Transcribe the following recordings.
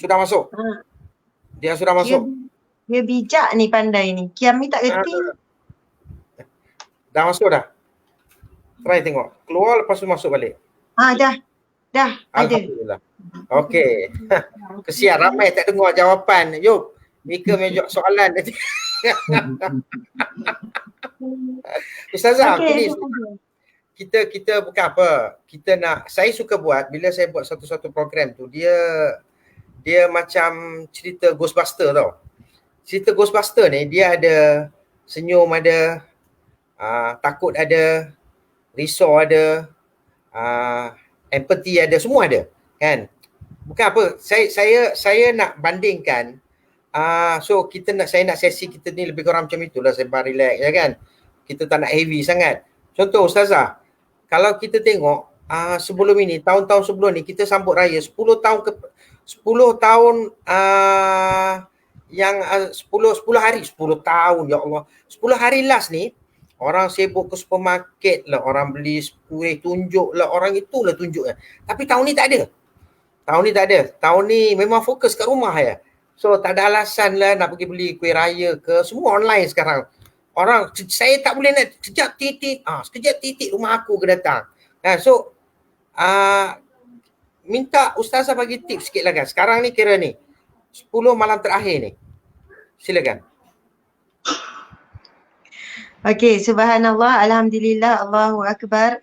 Sudah masuk. Ha. Dia sudah masuk. Dia bijak ni, pandai ni. Kiam ni tak reti. Dah masuk dah. Try tengok. Keluar lepas tu masuk balik. Dah ada. Alhamdulillah. Okey. Kesian ramai tak dengar jawapan. Yub, Mika menjawab soalan nanti. Ustazah, please. Kita bukan apa. Kita nak, saya suka buat bila saya buat satu-satu program tu, dia macam cerita Ghostbuster tau. Cerita Ghostbuster ni dia ada senyum ada, takut ada, risau ada, empathy ada, semua ada kan. Bukan apa, saya nak bandingkan, so saya nak sesi kita ni lebih kurang macam itulah, sembang relax ya kan. Kita tak nak heavy sangat. Contoh Ustazah, kalau kita tengok sebelum ini, tahun-tahun sebelum ni kita sambut raya 10 tahun yang 10 hari, 10 tahun ya Allah. 10 hari last ni orang sibuk ke supermarket lah, orang beli kuih tunjuk lah, orang itulah tunjuknya. Tapi tahun ni tak ada. Tahun ni memang fokus kat rumah ya. So tak ada alasan lah nak pergi beli kuih raya ke, semua online sekarang. Orang, saya tak boleh nak sekejap titik rumah aku ke datang. So minta Ustazah bagi tips sikit lah kan. Sekarang ni kira ni 10 malam terakhir ni. Silakan. Okey, subhanallah, alhamdulillah, Allahu akbar.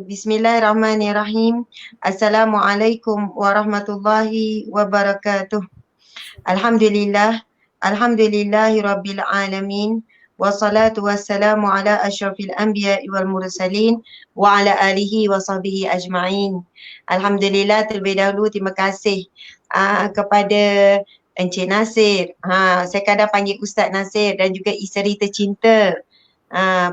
Bismillahirrahmanirrahim. Assalamualaikum warahmatullahi wabarakatuh. Alhamdulillahi rabbil alamin. Wassalatu wassalamu ala asyrafil anbiya'i wal mursalin wa ala alihi wa sahbihi ajma'in. Alhamdulillah, terlebih dahulu terima kasih kepada Encik Nasir. Saya kadang panggil Ustaz Nasir, dan juga isteri tercinta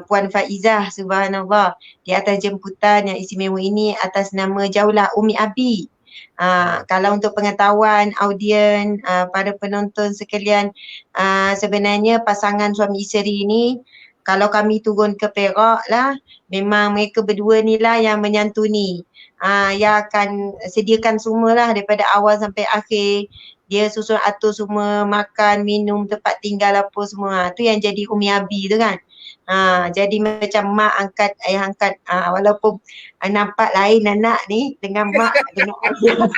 Puan Faizah, subhanallah, di atas jemputan yang istimewa ini atas nama jauhlah Umi Abi. Kalau untuk pengetahuan audien, para penonton sekalian, sebenarnya pasangan suami isteri ini, kalau kami turun ke Perak lah, memang mereka berdua ni lah yang menyantuni, yang akan sediakan semualah daripada awal sampai akhir. Dia susun atur semua, makan, minum, tempat tinggal apa semua. Tu yang jadi Umi Abi tu kan. Jadi macam mak angkat, ayah angkat, walaupun nampak lain anak ni dengan mak dengan ayah.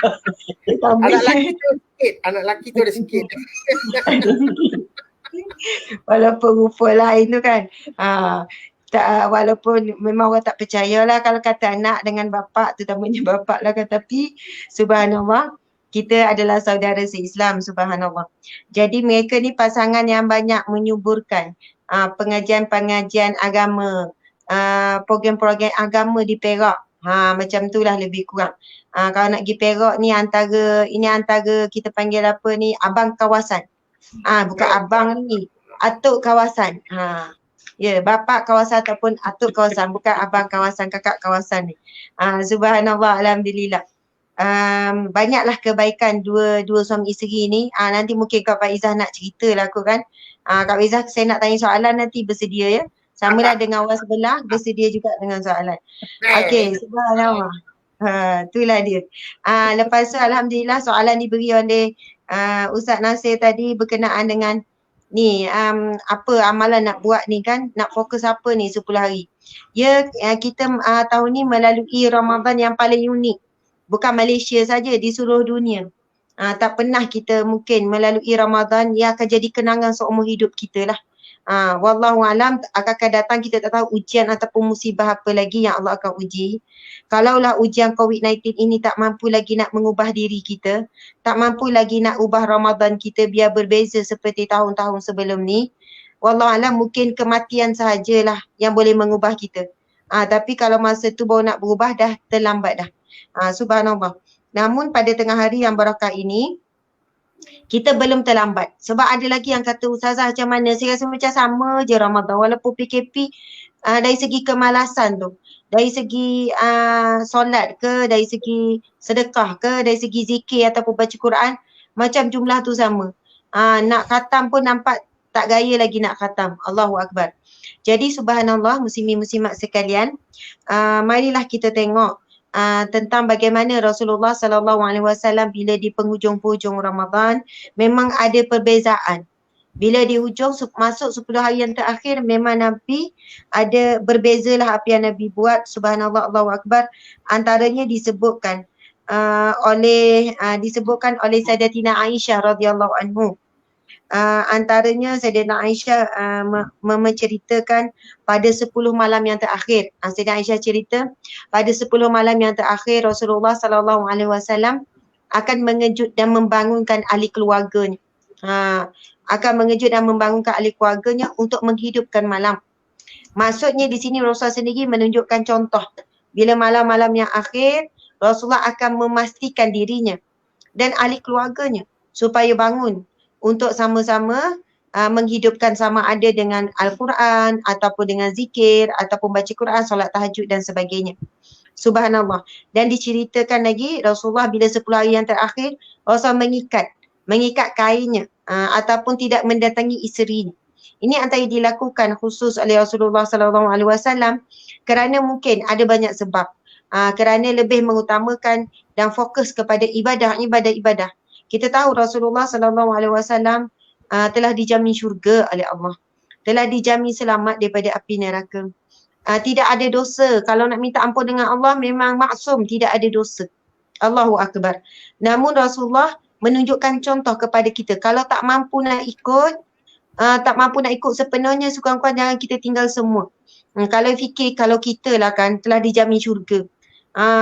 Anak lelaki tu ada sikit. Walaupun rupa lain tu kan. Walaupun memang orang tak percayalah kalau kata anak dengan bapa, terutamanya bapa lah kan, tapi subhanallah, kita adalah saudara se-Islam, subhanallah. Jadi mereka ni pasangan yang banyak menyuburkan pengajian-pengajian agama, program-program agama di Perak. Macam tu lah lebih kurang. Kalau nak pergi Perak ni antara kita panggil apa ni, abang kawasan. Bukan abang ni, atuk kawasan. Bapa kawasan ataupun atuk kawasan, bukan abang kawasan, kakak kawasan ni. Subhanallah, alhamdulillah. Banyaklah kebaikan dua suami isteri ni. Nanti mungkin Kak Faizah nak cerita lah aku kan. Kak Faizah, saya nak tanya soalan nanti, bersedia ya. Sama lah dengan awal sebelah, bersedia juga dengan soalan. Okey, subhanallah. Itulah dia. Lepas tu alhamdulillah soalan diberi oleh Ustaz Nasir tadi berkenaan dengan ni, apa amalan nak buat ni kan, nak fokus apa ni 10 hari. Kita tahun ni melalui Ramadan yang paling unik. Bukan Malaysia saja, di seluruh dunia. Tak pernah kita mungkin melalui Ramadan yang akan jadi kenangan seumur hidup kita lah. Wallahualam, akan datang kita tak tahu ujian ataupun musibah apa lagi yang Allah akan uji. Kalaulah ujian COVID-19 ini tak mampu lagi nak mengubah diri kita, tak mampu lagi nak ubah Ramadan kita biar berbeza seperti tahun-tahun sebelum ni, wallahualam mungkin kematian sahajalah yang boleh mengubah kita. Tapi kalau masa tu baru nak berubah, dah terlambat dah. Subhanallah. Namun pada tengah hari yang barakah ini, kita belum terlambat. Sebab ada lagi yang kata, Ustazah macam mana? Saya rasa macam sama je Ramadan. Walaupun PKP, dari segi kemalasan tu, dari segi solat ke, dari segi sedekah ke, dari segi zikir ataupun baca Quran, macam jumlah tu sama. Nak khatam pun nampak tak gaya lagi nak khatam. Allahu Akbar. Jadi subhanallah, muslimin muslimat sekalian, marilah kita tengok tentang bagaimana Rasulullah SAW bila di penghujung-hujung Ramadan memang ada perbezaan. Bila di hujung masuk 10 hari yang terakhir memang Nabi ada berbezalah apa yang Nabi buat. Subhanallah, Allahu Akbar. Antaranya disebutkan oleh Sayyidatina Aisyah radhiyallahu anhu. Antaranya Sayyidatina Aisyah menceritakan pada 10 malam yang terakhir. Sayyidatina Aisyah cerita pada 10 malam yang terakhir Rasulullah SAW akan mengejut dan membangunkan ahli keluarganya. Akan mengejut dan membangunkan ahli keluarganya untuk menghidupkan malam. Maksudnya di sini Rasulullah sendiri menunjukkan contoh. Bila malam-malam yang akhir, Rasulullah akan memastikan dirinya dan ahli keluarganya supaya bangun untuk sama-sama menghidupkan, sama ada dengan Al-Quran ataupun dengan zikir ataupun baca Quran, solat tahajud dan sebagainya. Subhanallah. Dan diceritakan lagi Rasulullah bila 10 hari yang terakhir Rasulullah mengikat kainnya ataupun tidak mendatangi isterinya. Ini antara dilakukan khusus oleh Rasulullah SAW kerana mungkin ada banyak sebab. Kerana lebih mengutamakan dan fokus kepada ibadah. Kita tahu Rasulullah SAW telah dijamin syurga oleh Allah. Telah dijamin selamat daripada api neraka. Tidak ada dosa. Kalau nak minta ampun dengan Allah memang maksum, tidak ada dosa. Allahu Akbar. Namun Rasulullah menunjukkan contoh kepada kita. Kalau tak mampu nak ikut sepenuhnya, sekurang-kurang jangan kita tinggal semua. Kalau fikir kalau kita lah kan telah dijamin syurga.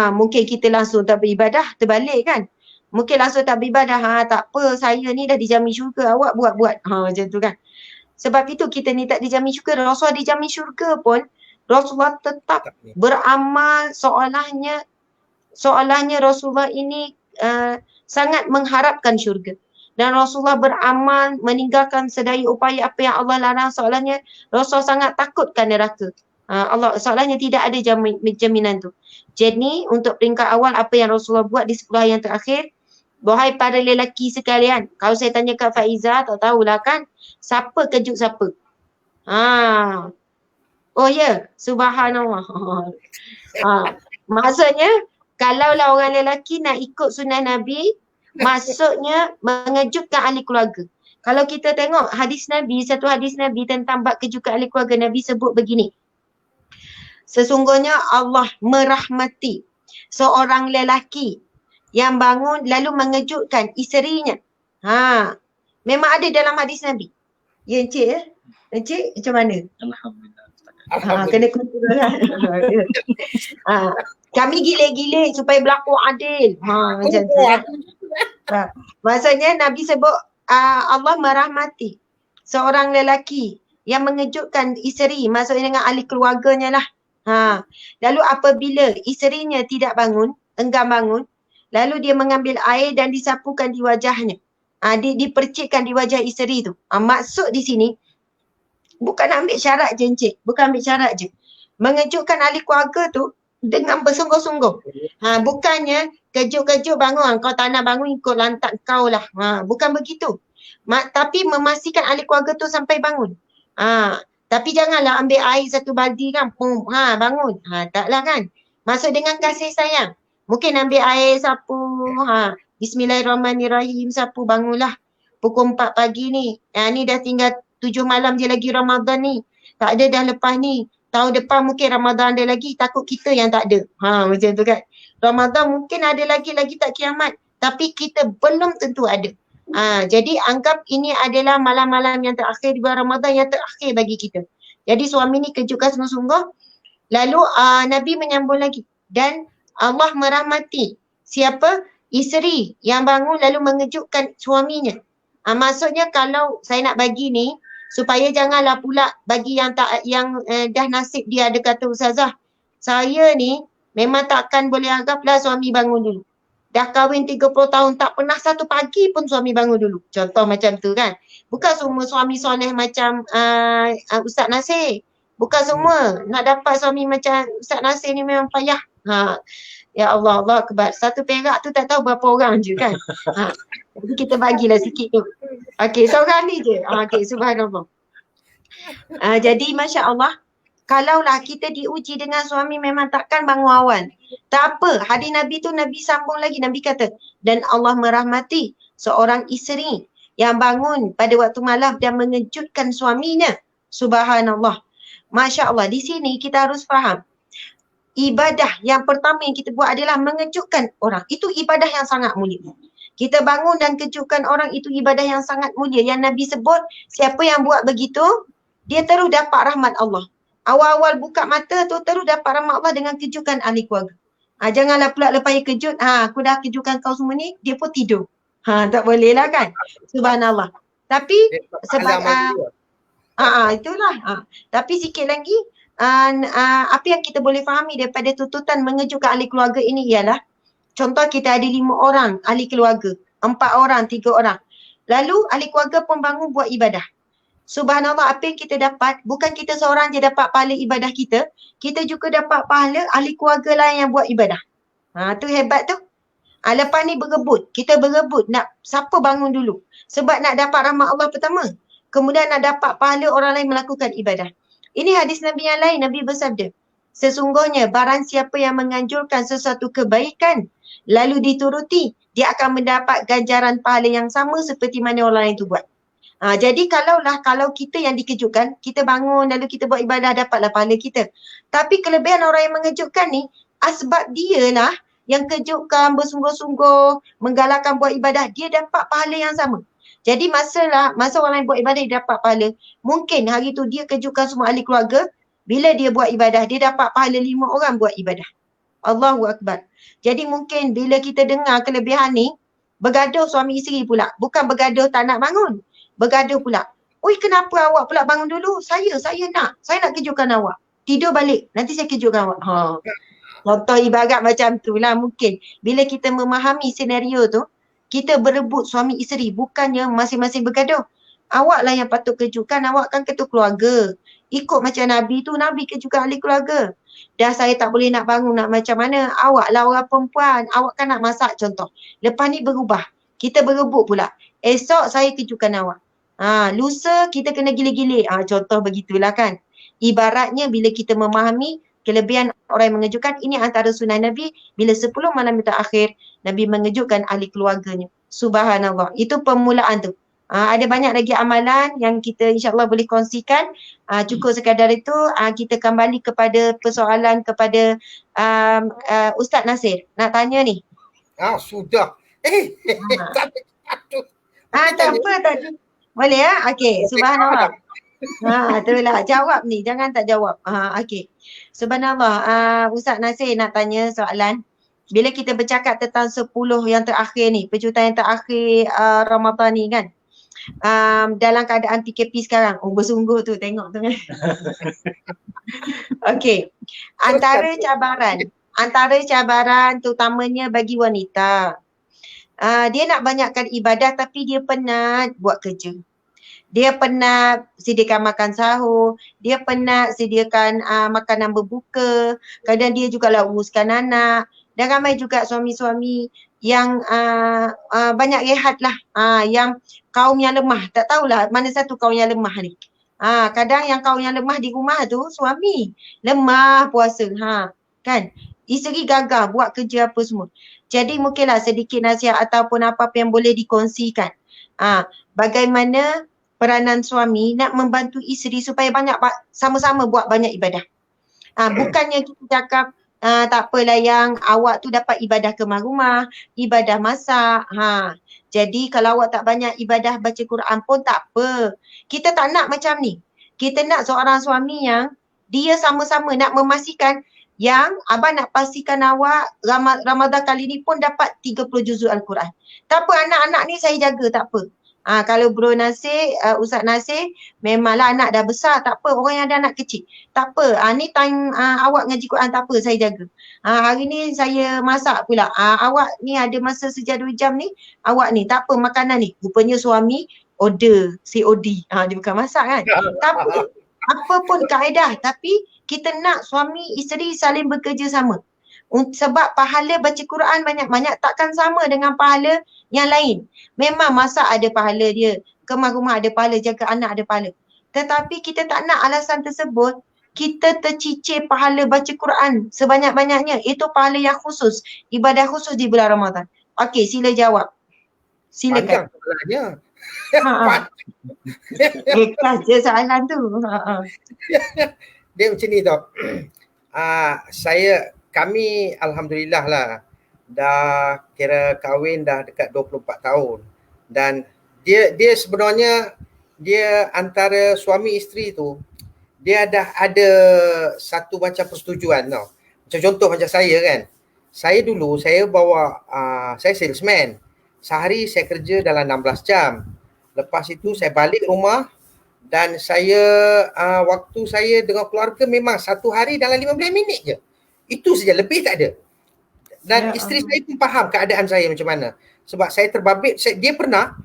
Mungkin kita langsung tak beribadah, terbalik kan. Mungkin langsung tak beribadah, tak apa, saya ni dah dijamin syurga, awak buat-buat. Macam tu kan. Sebab itu kita ni tak dijamin syurga. Rasulullah dijamin syurga pun Rasulullah tetap beramal soalnya Rasulullah ini sangat mengharapkan syurga. Dan Rasulullah beramal meninggalkan sedaya upaya apa yang Allah larang, soalnya Rasulullah sangat takutkan neraka. Soalnya tidak ada jaminan tu. Jadi untuk peringkat awal apa yang Rasulullah buat di 10 hari yang terakhir, wahai para lelaki sekalian, kalau saya tanya Kak Faiza, tak tahulah kan, siapa kejut siapa? Oh ya, subhanallah. Maksudnya kalaulah orang lelaki nak ikut sunnah Nabi, maksudnya mengejutkan ahli keluarga. Kalau kita tengok satu hadis Nabi tentang bab kejutkan ahli keluarga, Nabi sebut begini. Sesungguhnya Allah merahmati seorang lelaki yang bangun lalu mengejutkan isterinya. Memang ada dalam hadis Nabi. Ya Encik ya? Encik macam mana? Alhamdulillah. Kena kumpul lah. Kami gile-gile supaya berlaku adil. Macam tu kan. Maksudnya Nabi sebut Allah merahmati seorang lelaki yang mengejutkan isteri, maksudnya dengan ahli keluarganya lah. Lalu apabila isterinya tidak bangun, enggan bangun, lalu dia mengambil air dan disapukan di wajahnya. Dipercikkan di wajah isteri tu. Maksud di sini bukan ambil syarat je Encik, bukan ambil syarat je. Mengejutkan ahli keluarga tu dengan bersungguh-sungguh. Bukannya kejut-kejut bangun, kau tak nak bangun ikut lantak kau lah. Bukan begitu. Tapi memastikan ahli keluarga tu sampai bangun. Tapi janganlah ambil air satu baldi kan, bangun. Taklah kan. Maksud dengan kasih sayang. Mungkin ambil air sapu, Bismillahirrahmanirrahim, sapu bangunlah. Pukul 4 pagi ni. Ni dah tinggal 7 malam je lagi Ramadan ni. Tak ada dah lepas ni. Tahun depan mungkin Ramadan ada lagi, takut kita yang tak ada. Macam tu kan. Ramadan mungkin ada lagi tak kiamat. Tapi kita belum tentu ada. Jadi anggap ini adalah malam-malam yang terakhir di bulan Ramadan, yang terakhir bagi kita. Jadi suami ni kejutkan sungguh-sungguh. Lalu Nabi menyambung lagi. Dan Allah merahmati siapa? Isteri yang bangun lalu mengejutkan suaminya. Maksudnya kalau saya nak bagi ni, supaya janganlah pula bagi yang dah nasib dia ada kata ustazah, saya ni memang takkan boleh anggaplah suami bangun dulu. Dah kahwin 30 tahun tak pernah satu pagi pun suami bangun dulu. Contoh macam tu kan. Bukan semua suami soleh macam Ustaz Nasir. Bukan semua. Nak dapat suami macam Ustaz Nasir ni memang payah. Ya Allah, Allah akbar. Satu perak tu tak tahu berapa orang je kan. Jadi kita bagilah sikit tu. Okey, seorang ni je. Okey, subhanallah. Jadi Masya Allah, Kalaulah kita diuji dengan suami memang takkan bangun awal. Tak apa, hadis Nabi tu Nabi sambung lagi. Nabi kata, dan Allah merahmati seorang isteri yang bangun pada waktu malam dan mengejutkan suaminya. Subhanallah. Masya Allah, di sini kita harus faham. Ibadah yang pertama yang kita buat adalah mengejutkan orang. Itu ibadah yang sangat mulia. Kita bangun dan kejutkan orang, itu ibadah yang sangat mulia. Yang Nabi sebut, siapa yang buat begitu, dia terus dapat rahmat Allah. Awal-awal buka mata tu terus dapat rahmat Allah dengan kejutkan ahli keluarga. Janganlah pula lepas dia kejut, aku dah kejutkan kau semua ni, dia pun tidur. Tak boleh lah kan. Subhanallah. Tapi sebab itulah. Tapi sikit lagi, apa yang kita boleh fahami daripada tuntutan mengejutkan ahli keluarga ini ialah, contoh kita ada 5 orang ahli keluarga, 4 orang, 3 orang. Lalu ahli keluarga pun bangun buat ibadah. Subhanallah, apa yang kita dapat, bukan kita seorang je dapat pahala ibadah kita juga dapat pahala ahli keluarga lain yang buat ibadah. Tu hebat tu. Lepas ni kita berebut nak siapa bangun dulu. Sebab nak dapat rahmat Allah pertama. Kemudian nak dapat pahala orang lain melakukan ibadah. Ini hadis Nabi yang lain, Nabi bersabda, sesungguhnya barang siapa yang menganjurkan sesuatu kebaikan lalu dituruti, dia akan mendapat ganjaran pahala yang sama seperti mana orang lain tu buat. Jadi kalau kita yang dikejutkan, kita bangun lalu kita buat ibadah, dapatlah pahala kita. Tapi kelebihan orang yang mengejutkan ni, sebab dia lah yang kejutkan, bersungguh-sungguh, menggalakkan buat ibadah, dia dapat pahala yang sama. Jadi masa orang lain buat ibadah, dia dapat pahala. Mungkin hari tu dia kejutkan semua ahli keluarga, bila dia buat ibadah, dia dapat pahala 5 orang buat ibadah. Allahu Akbar. Jadi mungkin bila kita dengar kelebihan ni, bergaduh suami isteri pula. Bukan bergaduh tak nak bangun. Bergaduh pula. Oi, kenapa awak pula bangun dulu? Saya nak kejutkan awak. Tidur balik. Nanti saya kejutkan awak. Contoh ibarat macam tu lah mungkin. Bila kita memahami senario tu, kita berebut suami isteri. Bukannya masing-masing bergaduh. Awak lah yang patut kejutkan. Awak kan ketua keluarga. Ikut macam Nabi tu, Nabi kejutkan ahli keluarga. Dah saya tak boleh nak bangun, nak macam mana. Awak lah orang perempuan. Awak kan nak masak contoh. Lepas ni berubah. Kita berebut pula. Esok saya kejutkan awak. Lusa kita kena gilir-gilir. Contoh begitulah kan. Ibaratnya bila kita memahami kelebihan orang yang mengejutkan, ini antara sunnah Nabi. Bila 10 malam itu akhir, Nabi mengejutkan ahli keluarganya. Subhanallah. Itu permulaan tu. Ada banyak lagi amalan yang kita insyaAllah boleh kongsikan. Cukup sekadar itu, kita kembali kepada persoalan kepada Ustaz Nasir. Nak tanya ni. Sudah. Tak apa tadi. Boleh ya? Okey. Subhanallah. Itulah. Jawab ni. Jangan tak jawab. Okey. Subhanallah. Ustaz Nasir nak tanya soalan. Bila kita bercakap tentang 10 yang terakhir ni, pejutan yang terakhir Ramadan ni kan. Dalam keadaan PKP sekarang. Bersungguh tu. Tengok tu kan. Okey. Antara cabaran terutamanya bagi wanita. Dia nak banyakkan ibadah tapi dia penat buat kerja. Dia penat sediakan makan sahur, dia penat sediakan makanan berbuka, kadang dia juga lah uruskan anak. Dan ramai juga suami-suami yang banyak rehat lah, yang kaum yang lemah. Tak tahulah mana satu kaum yang lemah ni. Kadang yang kaum yang lemah di rumah tu suami lemah puasa, kan? Isteri gagah buat kerja apa semua. Jadi mungkinlah sedikit nasihat ataupun apa-apa yang boleh dikongsikan. Bagaimana peranan suami nak membantu isteri supaya sama-sama buat banyak ibadah. Bukannya kita cakap tak apalah yang awak tu dapat ibadah kemas rumah, ibadah masak. Jadi kalau awak tak banyak ibadah baca Quran pun tak apa. Kita tak nak macam ni. Kita nak seorang suami yang dia sama-sama nak memastikan yang abang nak pastikan awak Ramadan kali ni pun dapat 30 juzuk Al-Quran. Tak apa, anak-anak ni saya jaga, tak apa. Kalau Bro Nasir, Ustaz Nasir, memanglah anak dah besar, tak apa. Orang yang ada anak kecil, tak apa. Ni time awak ngaji Quran, tak apa, saya jaga. Hari ni saya masak pula. Awak ni ada masa sejam 2 jam ni, awak ni, tak apa makanan ni. Rupanya suami order, COD. Dia bukan masak kan. Tak apa. Apa pun kaedah, tapi kita nak suami isteri saling bekerja sama. Sebab pahala baca Quran banyak-banyak takkan sama dengan pahala yang lain. Memang masak ada pahala dia, kemas rumah ada pahala, jaga anak ada pahala. Tetapi kita tak nak alasan tersebut kita tercicir pahala baca Quran sebanyak-banyaknya. Itu pahala yang khusus, ibadah khusus di bulan Ramadan. Okey, sila jawab. Silakan. Panjang soalannya. Ha. Kelas je soalan tu. Ha. Dia macam ni tau. Kami alhamdulillah lah dah kira kahwin dah dekat 24 tahun dan dia sebenarnya dia antara suami isteri tu dia dah ada satu macam persetujuan tau. Macam contoh macam saya kan. Saya dulu saya bawa saya salesman. Sehari saya kerja dalam 16 jam. Lepas itu saya balik rumah dan saya waktu saya dengan keluarga memang satu hari dalam 15 minit je. Itu saja, lebih tak ada. Dan isteri saya pun faham keadaan saya macam mana. Sebab saya terbabit, dia pernah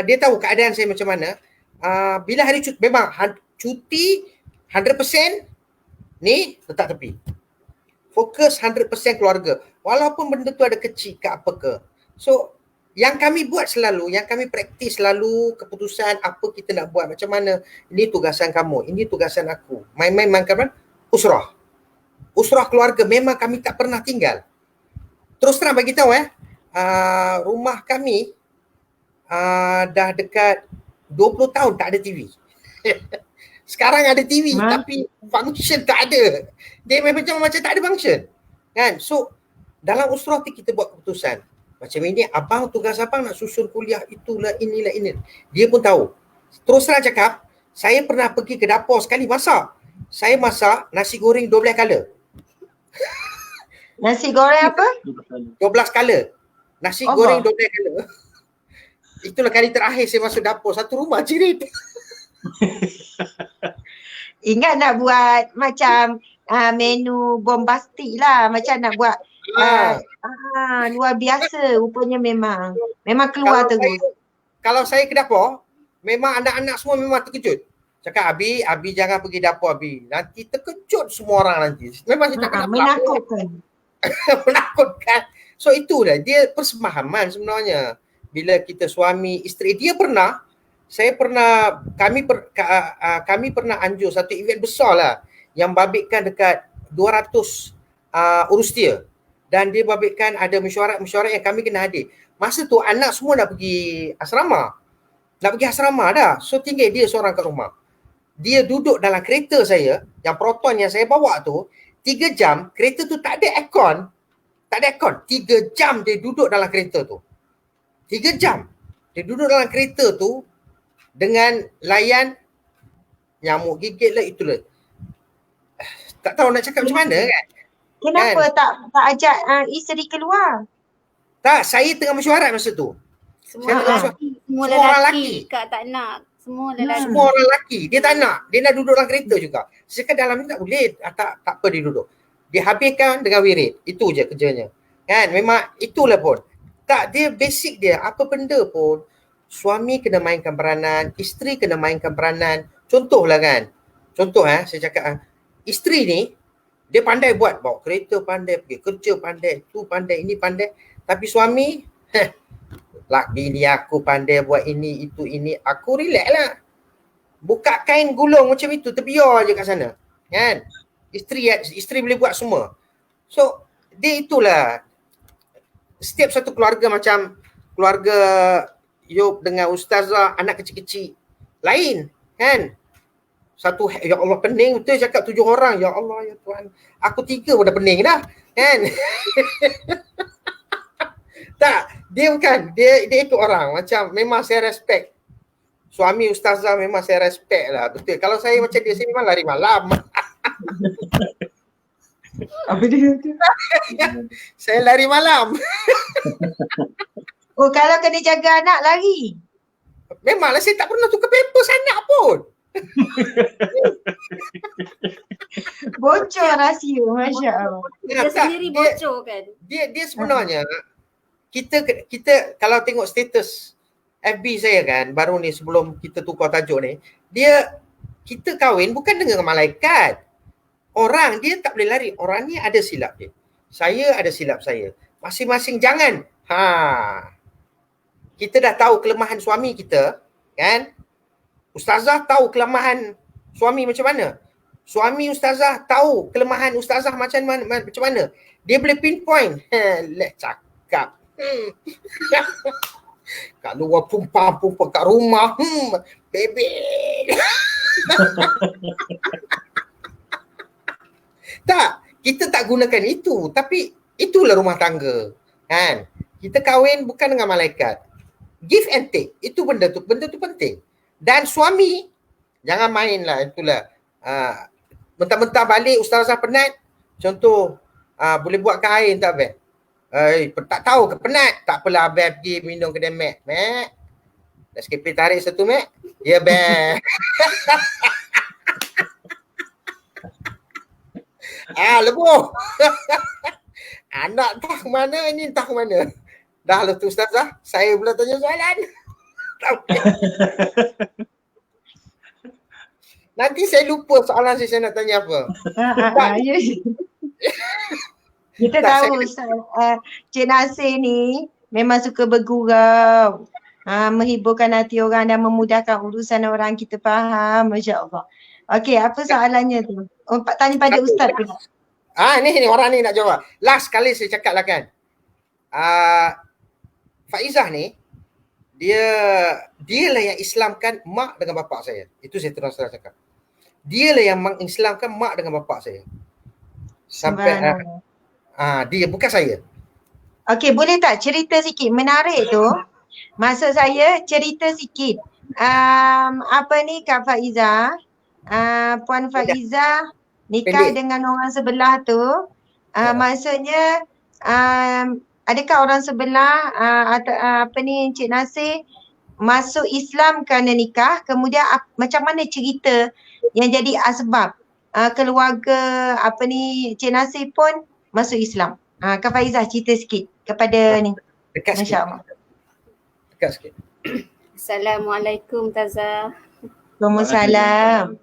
dia tahu keadaan saya macam mana. Bila hari cuti, memang cuti 100% ni letak tepi. Fokus 100% keluarga. Walaupun benda tu ada kecil ke apa ke. So, yang kami buat selalu, yang kami praktis selalu keputusan apa kita nak buat, macam mana. Ini tugasan kamu, ini tugasan aku. Main-main kan usrah. Usrah keluarga memang kami tak pernah tinggal. Terus terang bagi tahu rumah kami dah dekat 20 tahun tak ada TV. Sekarang ada TV tapi function tak ada. Dia macam tak ada function. Kan? So dalam usrah tu kita buat keputusan. Macam ini abang tugas abang nak susun kuliah itulah inilah ini. Dia pun tahu. Terus terang cakap, saya pernah pergi ke dapur sekali masak. Saya masak nasi goreng 12 color. Nasi goreng apa? 12 color. Nasi goreng 12 color. Itulah kali terakhir saya masuk dapur. Satu rumah jerit. Ingat nak buat macam menu bombastik lah. Macam nak buat luar biasa. Rupanya memang keluar terus. Kalau saya ke dapur, memang anak-anak semua memang terkejut. Cakap, Abi jangan pergi dapur Abi. Nanti terkejut semua orang nanti. Memang saya tak menakutkan. Menakutkan. So itulah dia persemahaman sebenarnya. Bila kita suami isteri, kami pernah anjur satu event besar lah yang babitkan dekat 200 urus dia. Dan dia babitkan ada mesyuarat yang kami kena hadir. Masa tu anak semua nak pergi asrama. Dah. So tinggal dia seorang kat rumah. Dia duduk dalam kereta saya, yang Proton yang saya bawa tu, 3 jam, kereta tu tak ada aircon. 3 jam dia duduk dalam kereta tu. 3 jam. Dia duduk dalam kereta tu dengan layan nyamuk gigit lah itulah. Tak tahu nak cakap macam mana kan. Kenapa tak ajak isteri keluar? Tak, saya tengah mesyuarat masa tu. Semua lelaki Kak tak nak. Semua orang lelaki. Dia tak nak. Dia nak duduk dalam kereta juga. Saya cakap dalam ni tak boleh. Tak apa dia duduk. Dia habiskan dengan wirid. Itu je kerjanya. Kan? Memang itulah pun. Tak, dia basic dia. Apa benda pun, suami kena mainkan peranan, isteri kena mainkan peranan. Contohlah kan. Saya cakap, isteri ni, dia pandai buat. Bawa kereta pandai, pergi kerja pandai, tu pandai, ini pandai. Tapi suami, bini aku pandai buat ini, itu, ini. Aku relax lah. Buka kain gulung macam itu, terbiar je kat sana. Kan? Isteri boleh buat semua. So, dia itulah. Setiap satu keluarga macam keluarga Yop dengan Ustazah, anak kecil-kecil. Lain. Kan? Satu, ya Allah pening betul cakap 7 orang. Ya Allah, ya Tuhan. Aku 3 pun dah pening dah. Kan? Tak, dia bukan. Dia ikut orang. Macam memang saya respect. Suami Ustazah memang saya respect lah. Betul. Kalau saya macam dia, saya memang lari malam. Apa dia? Saya lari malam. Oh, kalau kena jaga anak lari. Memanglah saya tak pernah tukar pampers anak pun. Bocor rahsia, Masya Allah. Dia sendiri bocor kan. Dia sebenarnya kita kalau tengok status FB saya kan, baru ni sebelum kita tukar tajuk ni, kita kahwin bukan dengan malaikat. Orang dia tak boleh lari. Orang ni ada silap dia. Saya ada silap saya. Masing-masing jangan. Kita dah tahu kelemahan suami kita, kan? Ustazah tahu kelemahan Suami macam mana? Suami ustazah tahu kelemahan ustazah macam mana. Dia boleh pinpoint. Lek cakap. Kat luar perempuan kat rumah. Bebek. Tak, kita tak gunakan itu. Tapi itulah rumah tangga. Kan? Kita kahwin bukan dengan malaikat. Give and take. Itu benda tu penting. Dan suami, jangan main lah. Itulah. Mentah-mentah balik ustazah penat. Contoh, boleh buat kain tak, Abang? Tak tahu ke penat? Tak apalah, Abang pergi minum kedai Mac. Mac, dah sikit tarik satu, Mac. Ya, Abang. Lebuh. Anak entah mana, ini entah mana. Dah lah tu ustazah, saya pula tanya soalan. Nanti saya lupa soalan saya nak tanya apa. Ya. Kita Tak, tahu Cik Nasir ni memang suka bergurau. Menghiburkan hati orang dan memudahkan urusan orang, kita faham. Masya Allah. Okey, apa soalannya tu? Tanya pada Ustaz pula. Ni orang ni nak jawab. Last kali saya cakap lah kan. Faizah ni, dia lah yang Islamkan mak dengan bapak saya. Itu saya terus cakap. Dia lah yang mengislamkan mak dengan bapak saya. Sampai dia, bukan saya. Okey, boleh tak cerita sikit? Menarik tu. Maksud saya cerita sikit. Apa ni Kak Faizah? Puan Faizah nikah dengan orang sebelah tu. Maksudnya adakah orang sebelah apa ni Encik Nasir masuk Islam kerana nikah, kemudian macam mana cerita yang jadi asbab keluarga apa ni Encik Nasir pun masuk Islam. Kak Faizah cerita sikit kepada ni. Dekat sikit. Masya-Allah. Dekat sikit. Assalamualaikum Taza. Waalaikumsalam.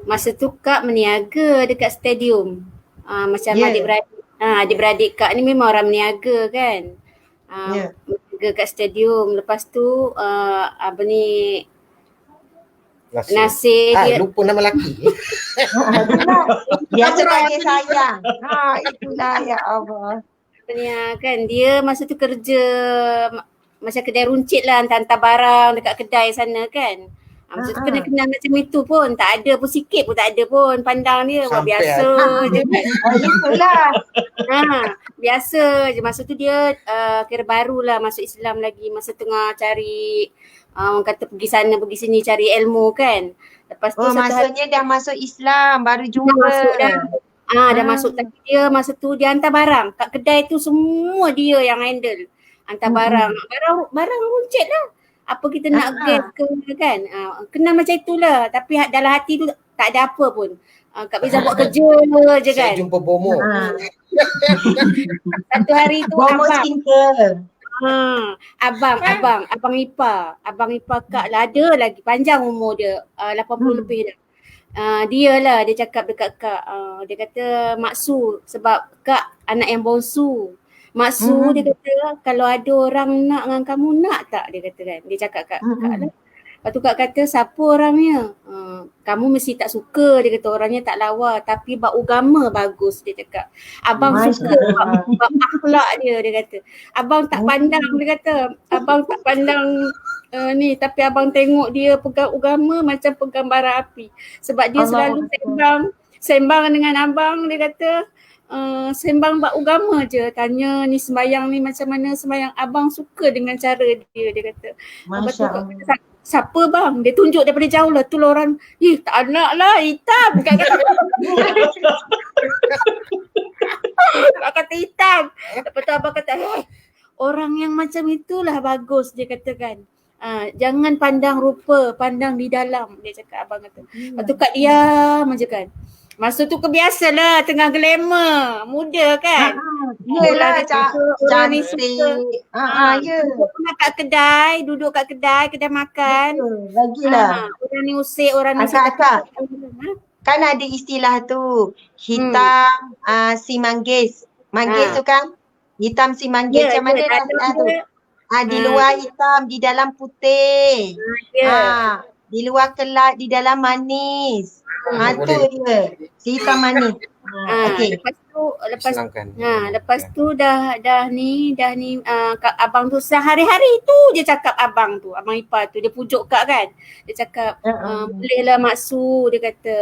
Masa tu Kak meniaga dekat stadium. Macam adik-beradik Kak ni memang orang meniaga kan. Meniaga kat stadium. Lepas tu apa ni Nasir dia lupa nama lelaki. Biasa panggil sayang. Itulah ya Allah. kan dia masa tu kerja macam kedai runcit lah, hantar barang dekat kedai sana kan. Masa tu kenal macam itu pun, tak ada pun sikit pun tak ada pun pandang dia. Biasa je kan. Itulah. Biasa je. Masa tu dia kira barulah masuk Islam lagi, masa tengah cari orang kata pergi sana pergi sini cari ilmu kan. Lepas tu maksudnya dah masuk Islam, baru jumpa. Dah masuk, tapi dia masa tu dia hantar barang. Kat kedai tu semua dia yang handle. Hantar barang. Barang runcit lah. Apa kita nak gas ke kan. Kenal macam itulah. Tapi dalam hati tu tak ada apa pun. Kak Faizah buat kerja je kan. Saya jumpa Bomo. Satu hari tu Bomo cinta. Abang ipar Kak lah, ada lagi panjang umur dia 80 lebih dah. Dia lah, dia cakap dekat Kak, dia kata Maksu sebab Kak anak yang bongsu. Maksu dia kata kalau ada orang nak dengan kamu, nak tak, dia kata kan. Dia cakap Kak lah. Lepas tu Kak kata siapa orangnya? Kamu mesti tak suka, dia kata orangnya tak lawa, tapi bab agama bagus, dia cakap. Abang suka bab akhlak dia kata. Abang tak pandang, dia kata. Abang tak pandang ni, tapi abang tengok dia pegang agama macam pegang bara api. Sebab dia selalu sembang dengan abang, dia kata sembang bab agama je. Tanya ni sembayang ni macam mana sembayang. Abang suka dengan cara dia kata. Lepas tu siapa bang? Dia tunjuk daripada jauh lah. Tu orang, tak nak lah, hitam. Kak kata hitam. Lepas tu abang kata, orang yang macam itulah bagus, dia kata kan. Jangan pandang rupa, pandang di dalam, dia cakap, abang kata. Lepas tu Kak diam je kan. Masa tu kebiasalah tengah glamour, muda kan. Yelah, cantik. Ya. Duduk kat kedai makan. Lagilah. Orang ni usik, orang ni Akak. Kan ada istilah tu, hitam si manggis. Manggis tu kan, hitam si manggis. Macam mana tu? Di luar hitam, di dalam putih. Di luar kelat, di dalam manis. Tak Tu boleh dia. Si hitam manis. Okey. disenangkan. Lepas tu dah ni abang tu sehari-hari tu je cakap abang ipar tu dia pujuk Kak kan. Dia cakap bolehlah Mak Su, dia kata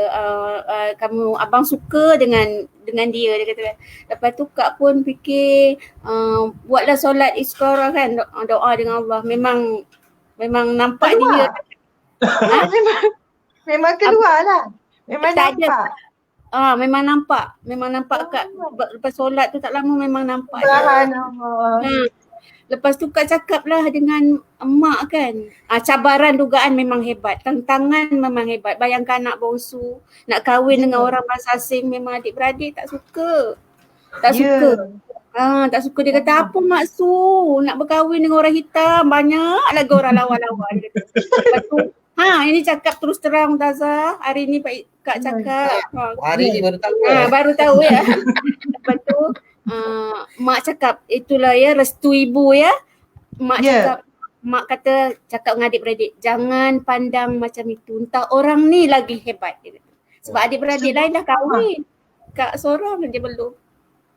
kamu abang suka dengan dia kata kan. Lepas tu Kak pun fikir buatlah solat istikharah kan, doa dengan Allah. Memang nampak dia. Memang keluar lah. Memang Tak ada. nampak. Memang nampak Kak lepas solat tu tak lama memang nampak dia. Subhanallah. Lepas tu Kak cakap lah dengan emak kan. Cabaran dugaan memang hebat. Tantangan memang hebat. Bayangkan anak bongsu nak kahwin dengan orang bahasa asing, memang adik-beradik tak suka. Suka. Tak suka. Dia kata apa Mak Su nak berkahwin dengan orang hitam, banyak lagi orang lawa-lawa. Dia kata. Lepas tu ini cakap terus terang Ustazah. Hari ni Kak cakap. Hari ni baru tahu. Baru tahu ya. Lepas tu mak cakap itulah ya restu ibu ya. Mak cakap dengan adik-beradik, jangan pandang macam itu. Entah orang ni lagi hebat. Dia kata. Sebab adik-beradik lain dah kahwin. Kak seorang je belum.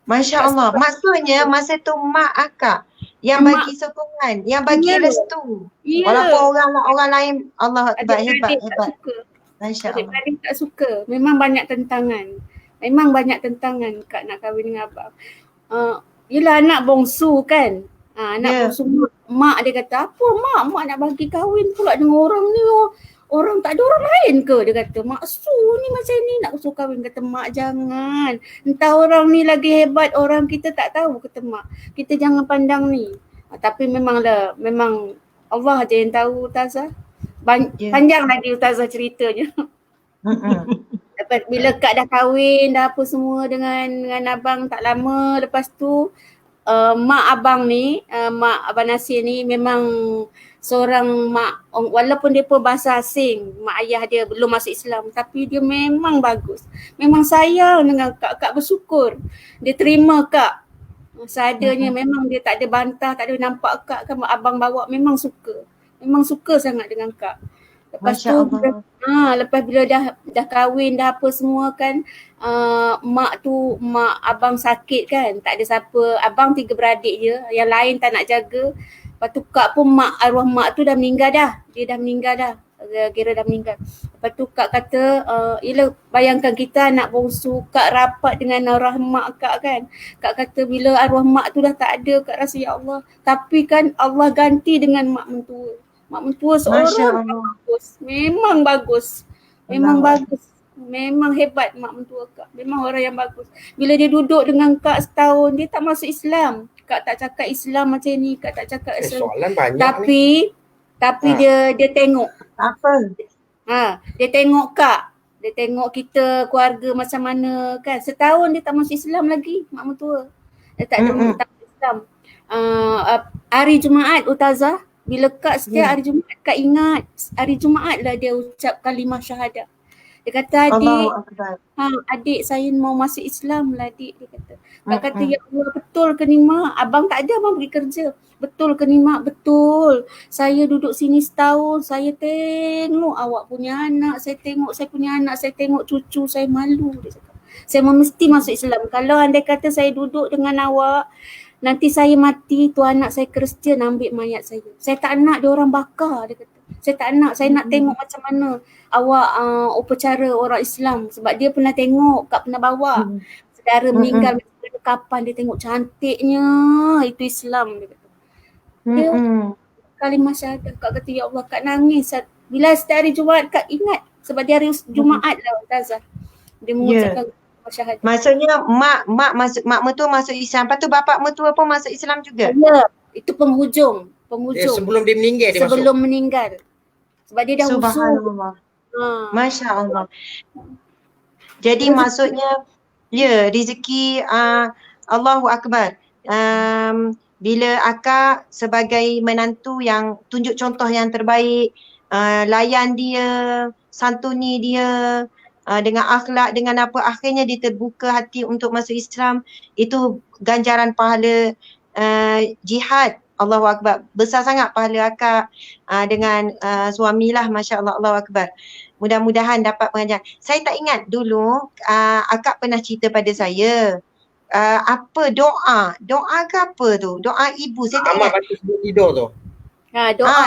Masya Allah. Maksudnya masa tu mak akak yang bagi sokongan, yang bagi restu. Walaupun orang lain Allah Akbar, hebat. Masya Allah. Adik-beradik tak suka. Memang banyak tentangan. Kak nak kahwin dengan abang. Yelah anak bongsu kan. Bongsu mak dia kata, apa mak nak bagi kahwin pula dengan orang ni. Orang tak ada orang lain ke? Dia kata, Mak Su ni macam ni nak suruh kahwin. Kata mak jangan. Entah orang ni lagi hebat, orang kita tak tahu, kata mak. Kita jangan pandang ni. Tapi memang Allah je yang tahu Ustazah. Panjang lagi Ustazah ceritanya. Lepas bila Kak dah kahwin, dah apa semua dengan abang tak lama. Lepas tu mak abang Nasir ni memang seorang mak, walaupun dia pun bahasa asing, mak ayah dia belum masuk Islam, tapi dia memang bagus. Memang sayang dengan Kak. Kak bersyukur. Dia terima Kak. Seadanya, memang dia tak ada bantah, tak ada nampak Kak kan abang bawa, memang suka. Memang suka sangat dengan Kak. Lepas tu lepas bila dah kahwin dah apa semua kan, mak abang sakit kan, tak ada siapa, abang 3 beradik je, yang lain tak nak jaga. Lepas tu Kak pun arwah mak tu dah meninggal dah. Dia dah meninggal dah. Kira dah meninggal. Lepas tu Kak kata, yelah bayangkan kita anak bongsu, Kak rapat dengan arwah mak Kak kan. Kak kata bila arwah mak tu dah tak ada, Kak rasa ya Allah. Tapi kan Allah ganti dengan mak mentua. Mak mentua seorang bagus. Memang bagus. Memang hebat mak mentua Kak. Memang orang yang bagus. Bila dia duduk dengan Kak setahun, dia tak masuk Islam. Kak tak cakap Islam macam ni, Kak tak cakap Islam. Soalan banyak tapi dia tengok. Apa? Dia tengok Kak. Dia tengok kita keluarga macam mana kan. Setahun dia tak masuk Islam lagi, mak mentua. Dia tak ada Islam. Hari Jumaat Ustazah, bila Kak setiap hari Jumaat, Kak ingat hari Jumaat lah dia ucap kalimah syahadah. Dia kata adik saya mau masuk Islam lah adik, dia kata. Kak kata ya Allah betul ke ni mak? Abang tak ada, abang pergi kerja. Betul ke ni mak? Betul. Saya duduk sini setahun, saya tengok awak punya anak, saya tengok saya punya anak, saya tengok cucu, saya malu, dia cakap. Saya mesti masuk Islam. Kalau andai kata saya duduk dengan awak, nanti saya mati, tu anak saya Kristian ambil mayat saya. Saya tak nak dia orang bakar, dia kata. Saya tak nak, saya nak tengok macam mana awak upacara orang Islam. Sebab dia pernah tengok, Kak pernah bawa. Saudara meninggal, kapan dia tengok cantiknya, itu Islam, dia kata. Dia kalimah syahadah. Kak kata ya Allah, Kak nangis. Bila setiap hari Jumaat Kak ingat. Sebab dia hari Jumaat lah Ustazah. Dia mengucapkan kalimah syahadah. Maksudnya mak mentua masuk Islam. Lepas tu bapak mentua pun masuk Islam juga? Ya, itu penghujung. Sebelum dia meninggal dia sebelum meninggal. Sebab dia dah usul. Subhanallah. Masya Allah. Jadi maksudnya rezeki Allahu Akbar. Bila akak sebagai menantu yang tunjuk contoh yang terbaik, layan dia, santuni dia, dengan akhlak, dengan apa, akhirnya dia terbuka hati untuk masuk Islam. Itu ganjaran pahala jihad Allahu Akbar. Besar sangat pahala akak dengan suamilah, Masya Allah, Allahu Akbar. Mudah-mudahan dapat pengajaran. Saya tak ingat dulu akak pernah cerita pada saya apa doa ke apa tu? Doa ibu. Saya tak Amal ingat. baca sebelum tidur tu. Doa.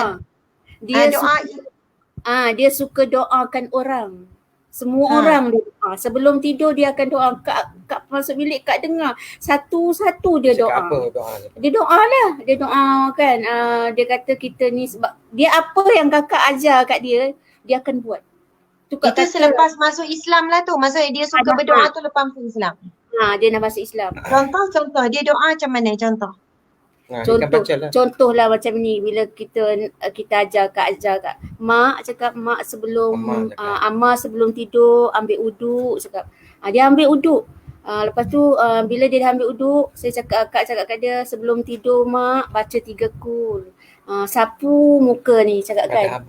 Dia Doa dia suka doakan orang. Semua orang dia doa. Sebelum tidur dia akan doa. Kak masuk bilik Kak dengar. Satu-satu dia Cakap doa. apa doa tu? Dia doa lah. Dia doa kan. Dia kata kita ni sebab dia apa yang kakak ajar kat dia, dia akan buat. Tu Kak itu kata, selepas masuk Islam lah tu. Maksudnya dia suka berdoa tu lepas masuk Islam. dia nak masuk Islam. Contoh dia doa macam mana contoh? Dia kan baca lah. Contohlah macam ni bila kita ajar Kak mak cakap mak sebelum Amma sebelum tidur ambil uduk cakap. Dia ambil uduk. Lepas tu bila dia dah ambil uduk, Kak cakap kat dia sebelum tidur mak baca 3 kul. Sapu muka ni cakap kan.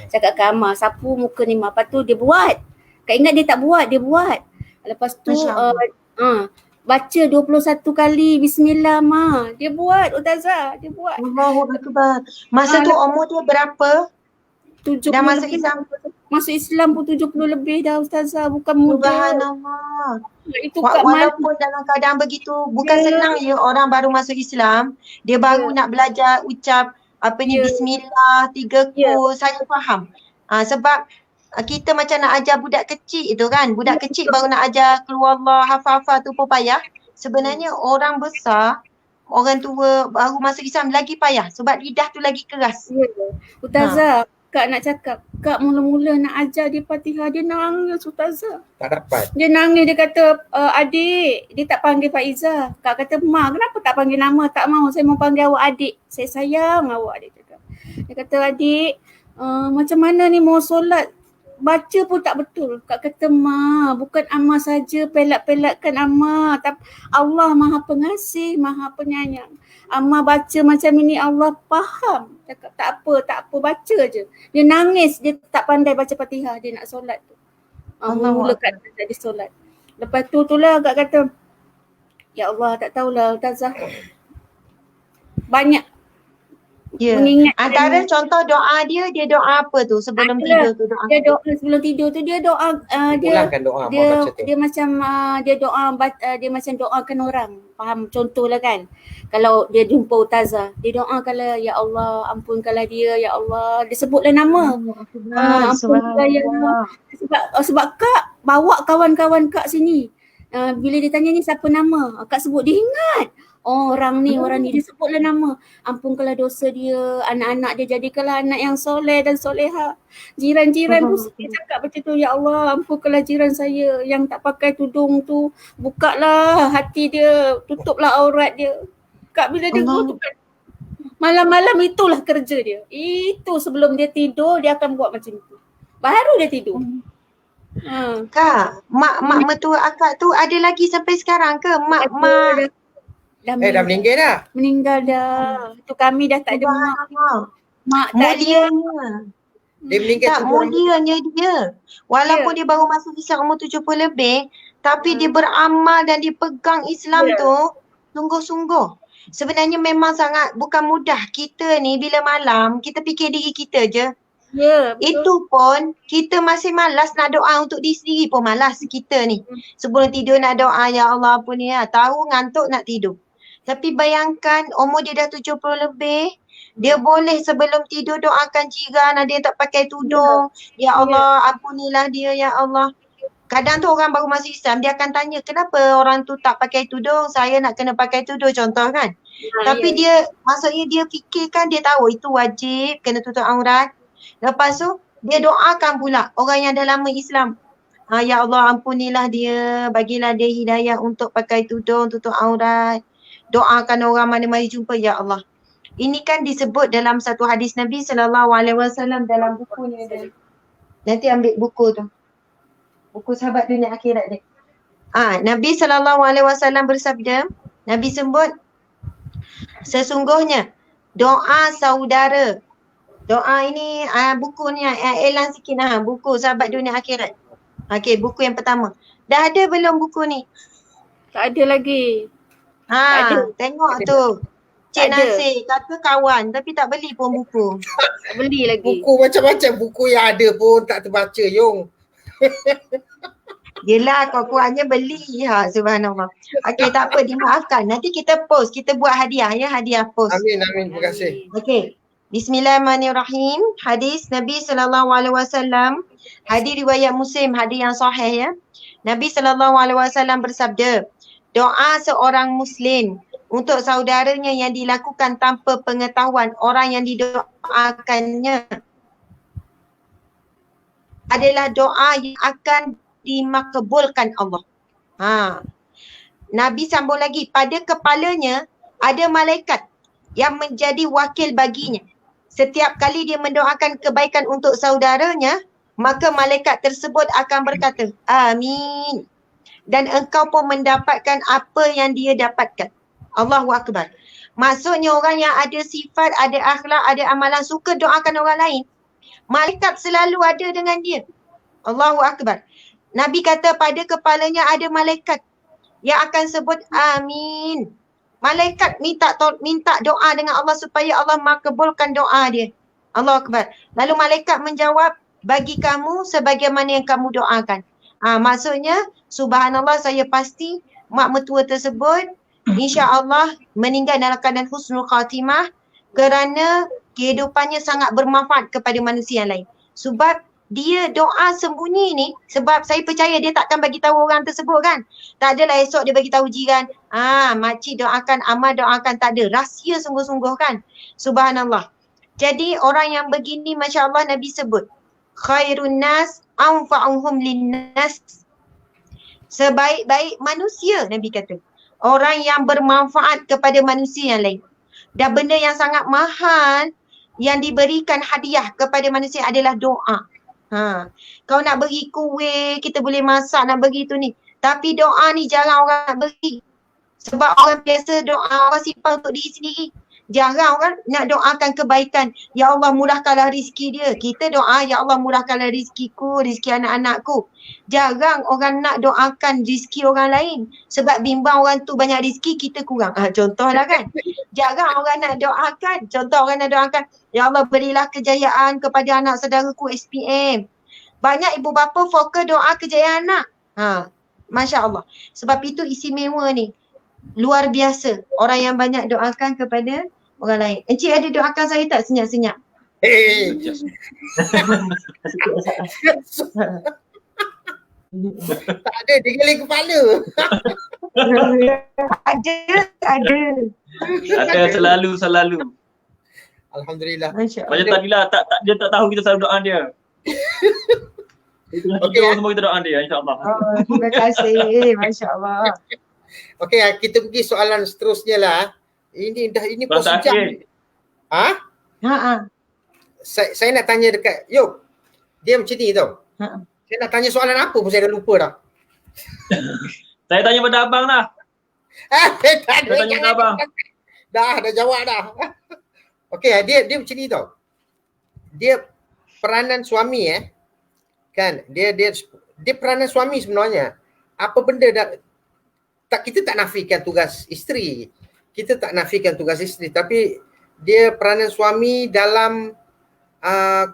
Cakap kat Amma, sapu muka ni mak. Lepas tu dia buat. Kak ingat dia tak buat, dia buat. Lepas tu baca 21 kali bismillah ma. Dia buat Ustazah, dia buat. Allahu Akbar. Masa tu umur dia berapa? 70 dah masuk lebih. Islam? Masuk Islam pun 70 lebih dah Ustazah, bukan muda. Subhanallah. Itu Kak Walaupun dalam keadaan begitu, bukan senang ya orang baru masuk Islam, dia baru nak belajar ucap bismillah, 3 kul, saya faham. Sebab kita macam nak ajar budak kecil itu kan. Budak kecil baru nak ajar keluar Allah, hafal-hafal tu pun payah. Sebenarnya orang besar, orang tua baru masuk Islam lagi payah sebab lidah tu lagi keras. Ustazah, Kak nak cakap, Kak mula-mula nak ajar dia Fatihah, dia nangis Ustazah. Tak dapat. Dia nangis, dia kata adik, dia tak panggil Faizah. Kak kata, Ma kenapa tak panggil nama? Tak mau, saya mau panggil awak adik. Saya sayang awak, dia cakap. Dia kata adik, macam mana ni mau solat? Baca pun tak betul. Kak kata, Ma, bukan Amma saja pelak-pelakkan Amma. Tapi Allah Maha Pengasih, Maha Penyayang. Amma baca macam ini Allah faham. Cakap tak apa, baca je. Dia nangis, dia tak pandai baca Fatihah, dia nak solat tu. Mula Kak jadi solat. Lepas tu lah Kak kata, ya Allah tak tahulah Ustazah. Banyak mengingat. Antara contoh doa dia doa apa tu sebelum tidur tu doa? Dia doa sebelum tidur tu dia doa dia macam dia doa dia macam doakan orang. Faham contohlah kan. Kalau dia jumpa Ustazah, dia doakanlah ya Allah ampunkanlah dia ya Allah. Dia sebutlah nama. Ampunkanlah ya Allah. Sebab Kak bawa kawan-kawan Kak sini. Bila dia tanya ni siapa nama, Kak sebut dia ingat. Orang ni dia sebutlah nama. Ampunkanlah dosa dia, anak-anak dia jadikanlah anak yang soleh dan soleha. Jiran-jiran pun dia cakap macam tu, ya Allah ampunkanlah jiran saya yang tak pakai tudung tu, bukalah hati dia, tutuplah aurat dia. Kak bila dia tutup malam-malam itulah kerja dia. Itu sebelum dia tidur dia akan buat macam itu. Baru dia tidur. Kak, mak mertua akak tu ada lagi sampai sekarang ke? Mak dah meninggal dah. Meninggal dah. Tu kami dah tak ada mak. Mak tak ada. Dia meninggal tak mulianya dia. Walaupun dia baru masuk Islam umur 70 lebih, tapi dia beramal dan dia pegang Islam tu sungguh-sungguh. Sebenarnya memang sangat bukan mudah. Kita ni bila malam, kita fikir diri kita je. Itu pun kita masih malas nak doa untuk diri sendiri pun malas kita ni. Sebelum tidur nak doa, ya Allah apa ni ya. Tahu ngantuk nak tidur. Tapi bayangkan umur dia dah 70 lebih, dia boleh sebelum tidur doakan jiran, ada yang tak pakai tudung. Ya Allah ampunilah dia ya Allah. Kadang tu orang baru masuk Islam, dia akan tanya kenapa orang tu tak pakai tudung, saya nak kena pakai tudung contoh kan. Tapi dia maksudnya dia fikirkan, dia tahu itu wajib kena tutup aurat. Lepas tu dia doakan pula orang yang dah lama Islam. Ya Allah ampunilah dia, bagilah dia hidayah untuk pakai tudung, tutup aurat. Doakan orang mana-mana jumpa ya Allah. Ini kan disebut dalam satu hadis Nabi SAW dalam bukunya dia. Nanti ambil buku tu. Buku Sahabat Dunia Akhirat dia. Nabi SAW bersabda, Nabi sebut sesungguhnya doa saudara. Doa ini buku ni elan sikit buku Sahabat Dunia Akhirat. Okey, buku yang pertama. Dah ada belum buku ni? Tak ada lagi. Tengok tu. Cik Tak ada. Nasir kata kawan tapi tak beli pun buku. Tak beli lagi. Buku macam-macam buku yang ada pun tak terbaca Yung. Yelah kurang-kurangnya beli. Subhanallah. Okey tak apa dimaafkan. Nanti kita post, kita buat hadiah ya, hadiah post. Amin, terima kasih. Okey. Bismillahirrahmanirrahim. Hadis Nabi SAW. Hadis riwayat Muslim, hadis yang sahih ya. Nabi SAW bersabda, doa seorang Muslim untuk saudaranya yang dilakukan tanpa pengetahuan orang yang didoakannya adalah doa yang akan dimakbulkan Allah. Nabi sambung lagi, pada kepalanya ada malaikat yang menjadi wakil baginya. Setiap kali dia mendoakan kebaikan untuk saudaranya, maka malaikat tersebut akan berkata, amin. Dan engkau pun mendapatkan apa yang dia dapatkan. Allahu Akbar. Maksudnya orang yang ada sifat, ada akhlak, ada amalan, suka doakan orang lain, malaikat selalu ada dengan dia. Allahu Akbar. Nabi kata pada kepalanya ada malaikat yang akan sebut amin. Malaikat minta doa dengan Allah supaya Allah makbulkan doa dia. Allahu Akbar. Lalu malaikat menjawab, bagi kamu sebagaimana yang kamu doakan. Maksudnya subhanallah, saya pasti mak mertua tersebut insya-Allah meninggal dalam keadaan husnul khatimah kerana kehidupannya sangat bermanfaat kepada manusia yang lain. Sebab dia doa sembunyi ni, sebab saya percaya dia takkan bagi tahu orang tersebut kan. Tak adalah esok dia bagi tahu jiran, makcik doakan, amal doakan, tak ada. Rahsia sungguh-sungguh kan. Subhanallah. Jadi orang yang begini masya-Allah Nabi sebut, khairun nas anfa'uhum linnas. Sebaik-baik manusia Nabi kata, orang yang bermanfaat kepada manusia yang lain. Dan benda yang sangat mahal yang diberikan hadiah kepada manusia adalah doa. Kau nak beri kuih, kita boleh masak nak beri tu ni. Tapi doa ni jarang orang nak beri. Sebab orang biasa doa, orang simpan untuk diri sendiri. Jarang orang nak doakan kebaikan. Ya Allah murahkanlah rezeki dia. Kita doa, ya Allah murahkanlah rezekiku, rezeki anak-anakku. Jarang orang nak doakan rezeki orang lain. Sebab bimbang orang tu banyak rezeki, kita kurang. Contohlah kan. Jarang orang nak doakan. Contoh orang nak doakan, ya Allah berilah kejayaan kepada anak saudaraku SPM. Banyak ibu bapa fokus doa kejayaan anak. Masya Allah. Sebab itu istimewa ni. Luar biasa. Orang yang banyak doakan kepada orang lain. Encik ada doakan saya tak senyap-senyap? Tak ada, dia geleng kepala. Ada. Ada selalu. Alhamdulillah. Masya Macam Allah. tadilah dia tak tahu kita selalu doa dia. Kita Okey, semua kita doa dia insya-Allah. Terima kasih. Masya Allah. Okey, kita pergi soalan seterusnya lah. Ini pun Soalan sejam. terakhir. Saya nak tanya dekat Yop. Dia macam ni tau. Saya nak tanya soalan apa pun saya dah lupa dah. Saya tanya pada abang lah. Tak ada. Saya tanya pada abang. Dah jawab dah. Okey, dia macam ni tau. Dia peranan suami kan. Dia peranan suami sebenarnya. Apa benda kita tak nafikan tugas isteri. Kita tak nafikan tugas isteri, tapi dia peranan suami dalam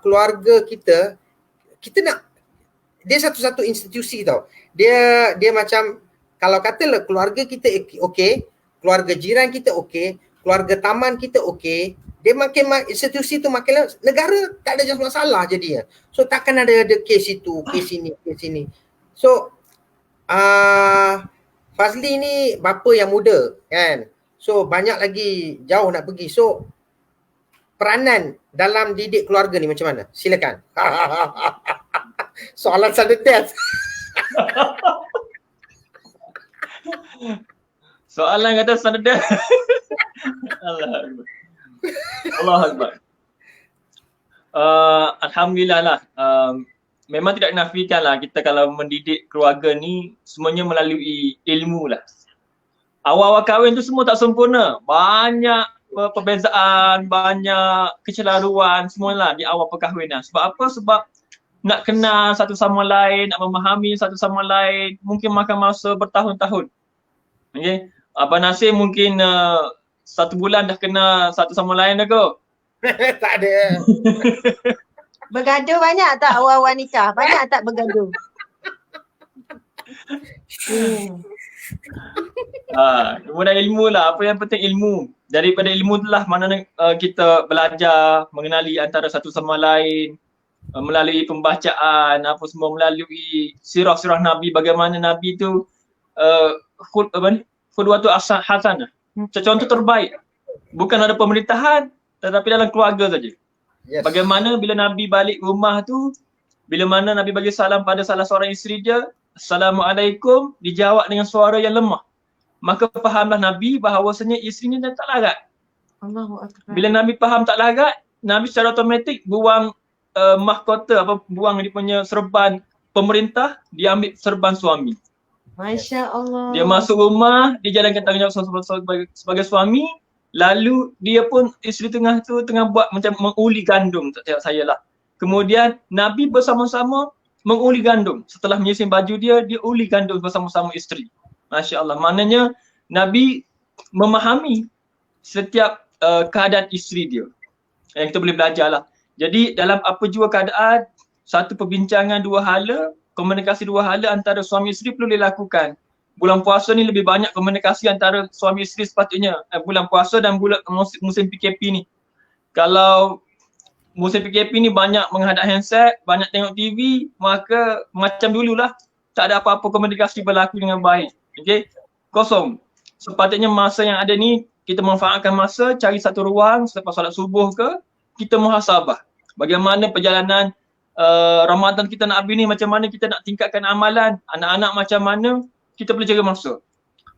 keluarga kita nak, dia satu-satu institusi tau. Dia macam, kalau katalah keluarga kita okey, keluarga jiran kita okey, keluarga taman kita okey, dia makin institusi tu makin negara tak ada masalah jadinya. So takkan ada kes itu, kes ini. So Fazli ni bapa yang muda kan. So banyak lagi jauh nak pergi. So peranan dalam didik keluarga ni macam mana? Silakan. Soalan sudden death. Soalan kata standard dia. Allah Akbar. Alhamdulillah lah. Memang tidak dinafikan lah kita kalau mendidik keluarga ni semuanya melalui ilmu lah. Awal-awal kahwin tu semua tak sempurna. Banyak perbezaan, banyak kecelaruan semualah di awal perkahwinan. Sebab apa? Sebab nak kenal satu sama lain, nak memahami satu sama lain, mungkin makan masa bertahun-tahun. Okay? Abang Nasir mungkin 1 bulan dah kenal satu sama lain dah kot? Tak ada. Bergaduh banyak tak awal-awal nikah? Banyak tak bergaduh? Kemudian ilmu lah, apa yang penting ilmu. Daripada ilmu itulah mana kita belajar mengenali antara satu sama lain, melalui pembacaan apa semua, melalui sirah-sirah Nabi, bagaimana Nabi tu qudwatu hasanah, contoh terbaik. Bukan ada pemerintahan tetapi dalam keluarga saja. Yes. Bagaimana bila Nabi balik rumah tu, bila mana Nabi bagi salam pada salah seorang isteri dia, Assalamualaikum, dijawab dengan suara yang lemah. Maka fahamlah Nabi bahawasanya isterinya dah tak larat. Allahu Akbar. Bila Nabi faham tak larat, Nabi secara automatik buang mahkota, buang dia punya serban pemerintah, dia ambil serban suami. Masya Allah. Dia masuk rumah, dia jalankan tanggungjawab sebagai suami, lalu dia pun isteri tengah buat macam menguli gandum, tak tengok saya lah. Kemudian Nabi bersama-sama menguli gandum. Setelah menyisir baju dia uli gandum bersama-sama isteri. Masya Allah. Maknanya Nabi memahami setiap keadaan isteri dia. Yang kita boleh belajar lah. Jadi dalam apa jua keadaan, satu perbincangan dua hala, komunikasi dua hala antara suami isteri perlu dilakukan. Bulan puasa ni lebih banyak komunikasi antara suami isteri sepatutnya. Bulan puasa dan bulan musim PKP ni. Kalau musim PKP ni banyak menghadap handset, banyak tengok TV, maka macam dululah. Tak ada apa-apa komunikasi berlaku dengan baik. Okay? Kosong. Sepatutnya masa yang ada ni, kita manfaatkan masa, cari satu ruang selepas solat subuh ke, kita muhasabah. Bagaimana perjalanan Ramadan kita nak habis ni, macam mana kita nak tingkatkan amalan, anak-anak macam mana, kita boleh jaga masa.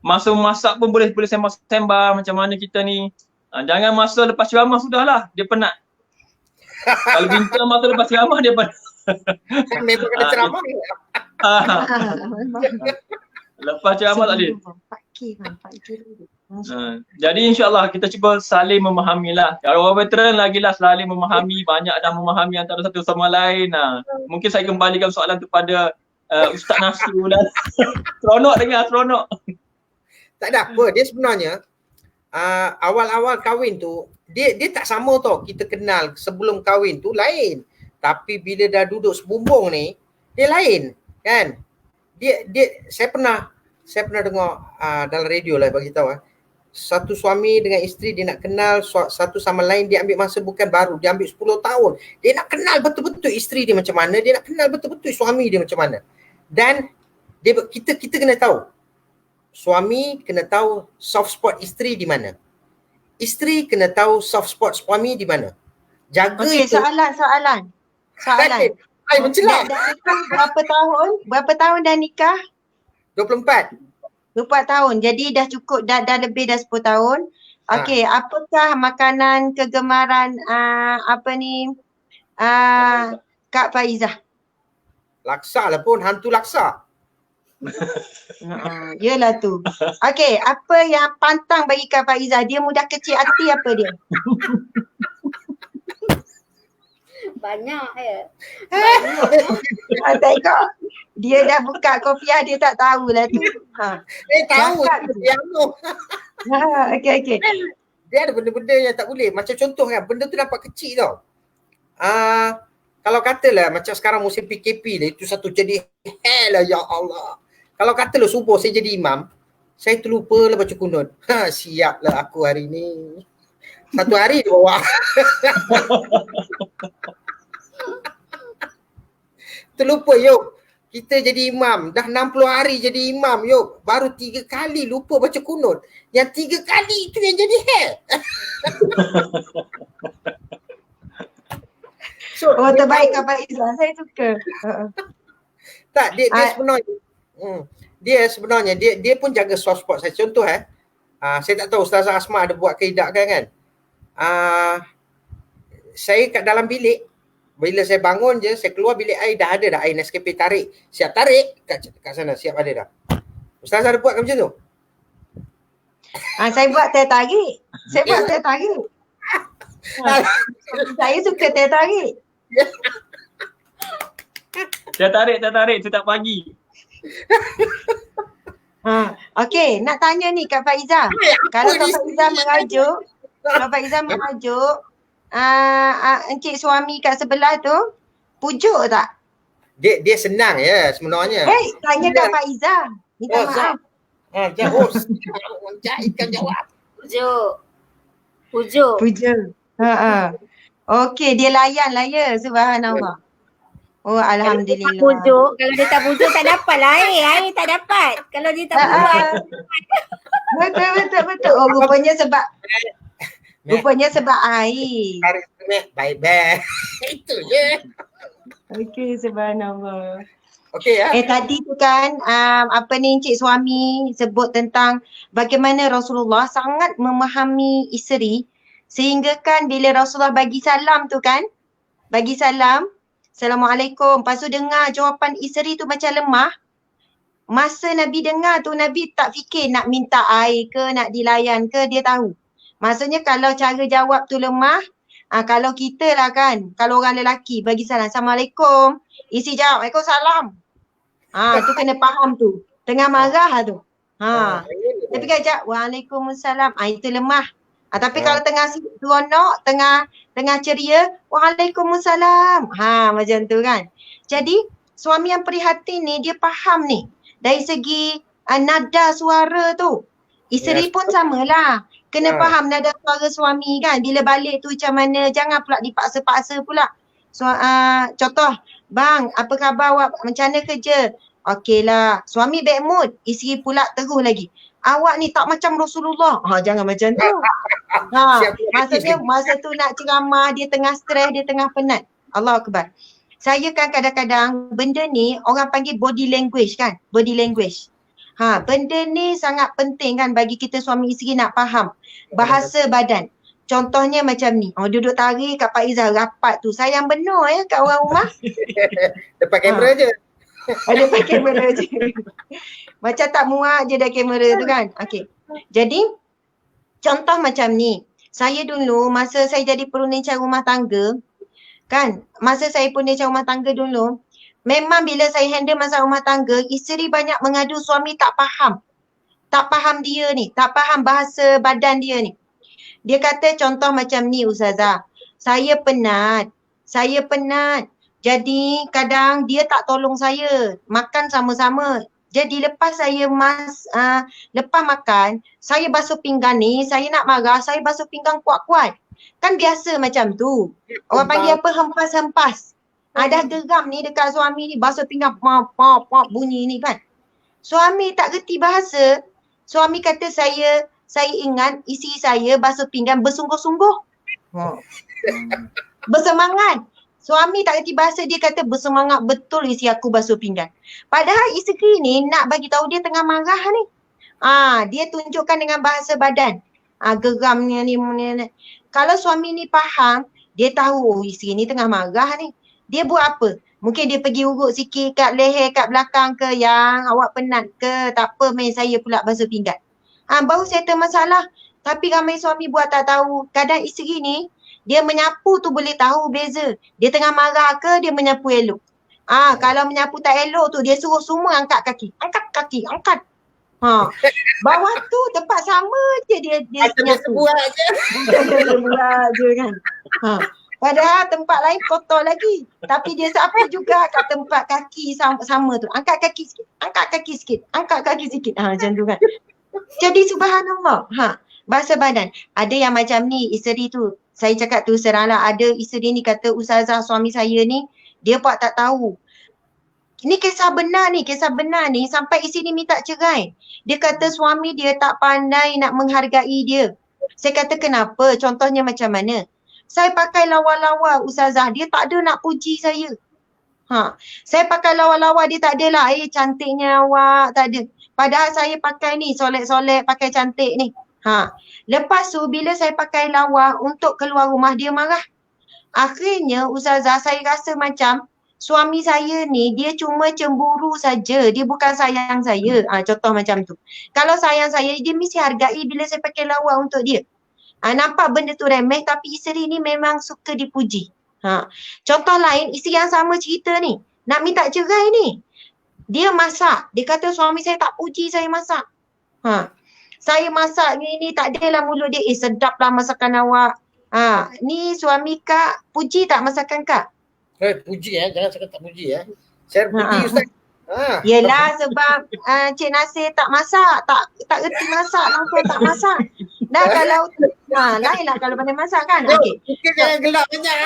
Masa memasak pun boleh sembang macam mana kita ni. Jangan masa lepas ceramah sudahlah, dia penat. Kalau bincang masa lepas ceramah dia penat. Memang kena ceramah. Lepas ceramah tak boleh. 4K kan, 4K. Jadi insyaAllah kita cuba saling memahami lah. Kalau orang veteran lagilah saling memahami, banyak dah memahami antara satu sama lain. Mungkin saya kembalikan soalan tu pada Ustaz Nasir lah. Seronok dengar, seronok. Tak ada apa, dia sebenarnya awal-awal kahwin tu dia tak sama tau. Kita kenal sebelum kahwin tu lain. Tapi bila dah duduk sebumbung ni, dia lain kan. Saya pernah dengar dalam radio lah bagi tahu satu suami dengan isteri dia nak kenal satu sama lain, dia ambil masa bukan baru, dia ambil 10 tahun. Dia nak kenal betul-betul isteri dia macam mana, dia nak kenal betul-betul suami dia macam mana. Dan kita kena tahu. Suami kena tahu soft spot isteri di mana. Isteri kena tahu soft spot suami di mana. Jaga itu. Soalan. Hai mencelah. Dah nikah berapa tahun dah nikah? 24 tahun. Jadi dah cukup, dah lebih dah 10 tahun. Okey, apakah makanan kegemaran Kak Faizah? Laksa lah pun, hantu laksa. Yelah tu. Okey, apa yang pantang bagi Kak Faizah? Dia mudah kecil hati apa dia? Banyak ya. Tengok. Dia dah buka kopiah, dia tak tahulah tu. Tahu dia Okey. Dia ada benda-benda yang tak boleh. Macam contoh kan, benda tu nampak kecil tau. Kalau katalah macam sekarang musim PKP lah, itu satu jadi hell lah, ya Allah. Kalau katalah subuh saya jadi imam, saya terlupa lah baca kunut. Siap lah aku hari ni. Satu hari dia bawa. Terlupa yuk. Kita jadi imam. Dah 60 hari jadi imam yuk. Baru 3 kali lupa baca kunut. Yang 3 kali itu yang jadi hell. So, terbaik Kak Faizah. Saya suka. Tak, dia sebenarnya dia pun jaga soft spot saya. Contoh saya tak tahu Ustazah Asma ada buat keidak kan. Saya kat dalam bilik, bila saya bangun je, saya keluar bilik air, dah ada dah air Nescafe tarik. Siap tarik kat sana, siap ada dah. Ustazah ada buat ke macam tu? Saya buat teh tarik. Saya suka teh tarik. Teh tarik setiap pagi. Okey, nak tanya ni Kak Faiza. Kalau Kak Faiza mengajuk, encik suami kat sebelah tu, pujuk tak? Dia senang ya sebenarnya. Tanya Kak Faiza. Minta maaf. Jauh. Ikan jawab. Pujuk. Okey, dia layan lah ya. Subhanallah. Oh, alhamdulillah. Pujuk. Kalau dia tak pujuk tak dapat lah air tak dapat. Kalau dia tak pujuk. Betul. Oh, rupanya sebab air. Baik. Itu je. Okey, subhanallah. Okey ya. Tadi tu kan encik suami sebut tentang bagaimana Rasulullah sangat memahami isteri sehingga kan bila Rasulullah bagi salam tu kan, Assalamualaikum, lepas tu dengar jawapan isteri tu macam lemah. Masa Nabi dengar tu, Nabi tak fikir nak minta air ke, nak dilayan ke, dia tahu. Maksudnya kalau cara jawab tu lemah, kalau kita lah kan, kalau orang lelaki bagi salam, Assalamualaikum, isi jawab, Waalaikumsalam. Tu kena faham tu. Tengah marah tu. Tapi kan jawab, Waalaikumsalam, itu lemah. Tapi kalau tengah seronok, tengah ceria, Waalaikumsalam. Macam tu kan. Jadi suami yang prihatin ni dia faham ni. Dari segi nada suara tu. Isteri pun samalah. Kena faham nada suara suami kan. Bila balik tu macam mana, jangan pula dipaksa-paksa pula. Contoh, bang, apa khabar awak? Macam mana kerja? Okeylah. Suami bad mood, isteri pula terus lagi. Awak ni tak macam Rasulullah. Jangan macam tu. Maksudnya masa tu nak ceramah, dia tengah stres, dia tengah penat. Allahu Akbar. Saya kan kadang-kadang benda ni orang panggil body language kan. Body language. Benda ni sangat penting kan bagi kita suami isteri nak faham. Bahasa badan. Contohnya macam ni. Duduk tarik kat Pak Izzah rapat tu. Sayang benar ya kat orang rumah. Depan kamera je. Depan kamera je. Macam tak muak je dah kamera tu kan. Okey. Jadi contoh macam ni. Saya dulu masa saya jadi peruncang rumah tangga kan. Masa saya peruncang rumah tangga dulu. Memang bila saya handle masalah rumah tangga, isteri banyak mengadu suami tak faham. Tak faham dia ni. Tak faham bahasa badan dia ni. Dia kata contoh macam ni Ustazah. Saya penat. Jadi kadang dia tak tolong saya. Makan sama-sama. Jadi lepas saya lepas makan, saya basuh pinggan ni, saya nak marah, saya basuh pinggan kuat-kuat. Kan biasa macam tu. Orang panggil apa? Hempas-hempas. Dah geram ni dekat suami ni, basuh pinggan pop bunyi ni kan. Suami tak reti bahasa. Suami kata saya ingat isi saya basuh pinggan bersungguh-sungguh. Bersemangat. Suami tak reti bahasa, dia kata bersemangat betul isi aku basuh pinggan. Padahal isteri ni nak bagi tahu dia tengah marah ni. Dia tunjukkan dengan bahasa badan. Geramnya ni. Kalau suami ni faham, dia tahu isteri ni tengah marah ni. Dia buat apa? Mungkin dia pergi urut sikit kat leher, kat belakang ke, yang awak penat ke, tak apa main saya pula basuh pinggan. Baru settle masalah. Tapi ramai suami buat tak tahu. Kadang isteri ni, dia menyapu tu boleh tahu beza. Dia tengah marah ke, dia menyapu elok. Kalau menyapu tak elok tu, dia suruh semua angkat kaki. Angkat kaki, angkat. Bawah tu tempat sama je dia menyapu. Sebuah je kan. Padahal tempat lain kotor lagi. Tapi dia sapu juga kat tempat kaki sama tu. Angkat kaki sikit. Angkat kaki sikit. Macam tu kan. Jadi subhanallah. Bahasa badan. Ada yang macam ni isteri tu. Saya cakap tu seranglah. Ada isteri ni kata Ustazah suami saya ni. Dia buat tak tahu. Ini kisah benar ni. Sampai isteri ni minta cerai. Dia kata suami dia tak pandai nak menghargai dia. Saya kata kenapa? Contohnya macam mana? Saya pakai lawa-lawa Ustazah. Dia tak ada nak puji saya. Saya pakai lawa-lawa, dia tak ada lah. Cantiknya awak, tak ada. Padahal saya pakai ni, solek-solek, pakai cantik ni. Lepas tu bila saya pakai lawa untuk keluar rumah, dia marah. Akhirnya Ustazah, saya rasa macam suami saya ni, dia cuma cemburu saja. Dia bukan sayang saya. Contoh macam tu. Kalau sayang saya, dia mesti hargai bila saya pakai lawa untuk dia. Nampak benda tu remeh tapi isteri ni memang suka dipuji. Contoh lain, isteri yang sama cerita ni. Nak minta cerai ni. Dia masak. Dia kata suami saya tak puji saya masak. Saya masak ni tak adalah mulut dia. Sedaplah masakan awak. Ni suami Kak puji tak masakan Kak? Puji jangan cakap tak puji Saya puji Ustaz. Yelah sebab Cik Nasir tak masak, tak reti masak, langsung tak masak. Dah kalau lainlah kalau pandai masak kan. Okey. Mungkin jangan gelak banyak.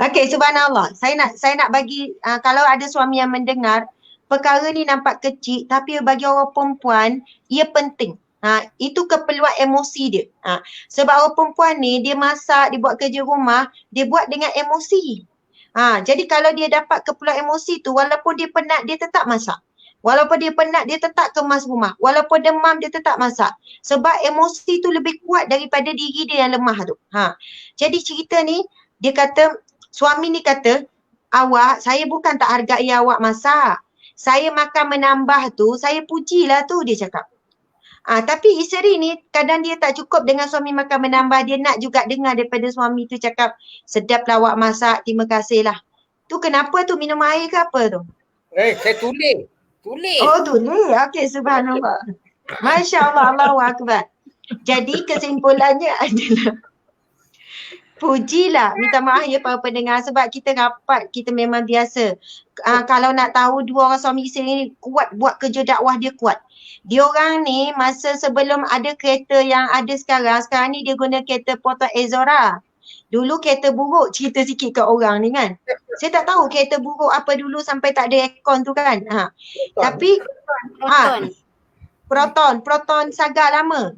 Okey, subhanallah. Saya nak bagi kalau ada suami yang mendengar, perkara ni nampak kecil tapi bagi orang perempuan ia penting. Itu keperluan emosi dia. Sebab orang perempuan ni dia masak, dia buat kerja rumah, dia buat dengan emosi. Jadi kalau dia dapat keperluan emosi tu, walaupun dia penat dia tetap masak. Walaupun dia penat dia tetap kemas rumah. Walaupun demam dia tetap masak. Sebab emosi tu lebih kuat daripada diri dia yang lemah tu. Jadi cerita ni dia kata, suami ni kata, awak, saya bukan tak hargai awak masak. Saya makan menambah tu, saya pujilah tu dia cakap. Tapi isteri ni kadang dia tak cukup dengan suami makan menambah. Dia nak juga dengar daripada suami tu cakap, sedaplah awak masak, terima kasih lah. Tu kenapa tu, minum air ke apa tu? Saya tulis. Oh tulis, okey subhanallah. Masya Allah, Allahu Akbar. Jadi kesimpulannya adalah, pujilah, minta maaf ya para pendengar sebab kita rapat, kita memang biasa. Kalau nak tahu dua orang suami isteri ni kuat buat kerja dakwah, dia kuat. Diorang ni masa sebelum ada kereta yang ada sekarang ni dia guna kereta Proton Exora. Dulu kereta buruk, cerita sikit kat orang ni kan. Saya tak tahu kereta buruk apa dulu sampai tak ada aircon tu kan. Tapi Proton Saga lama.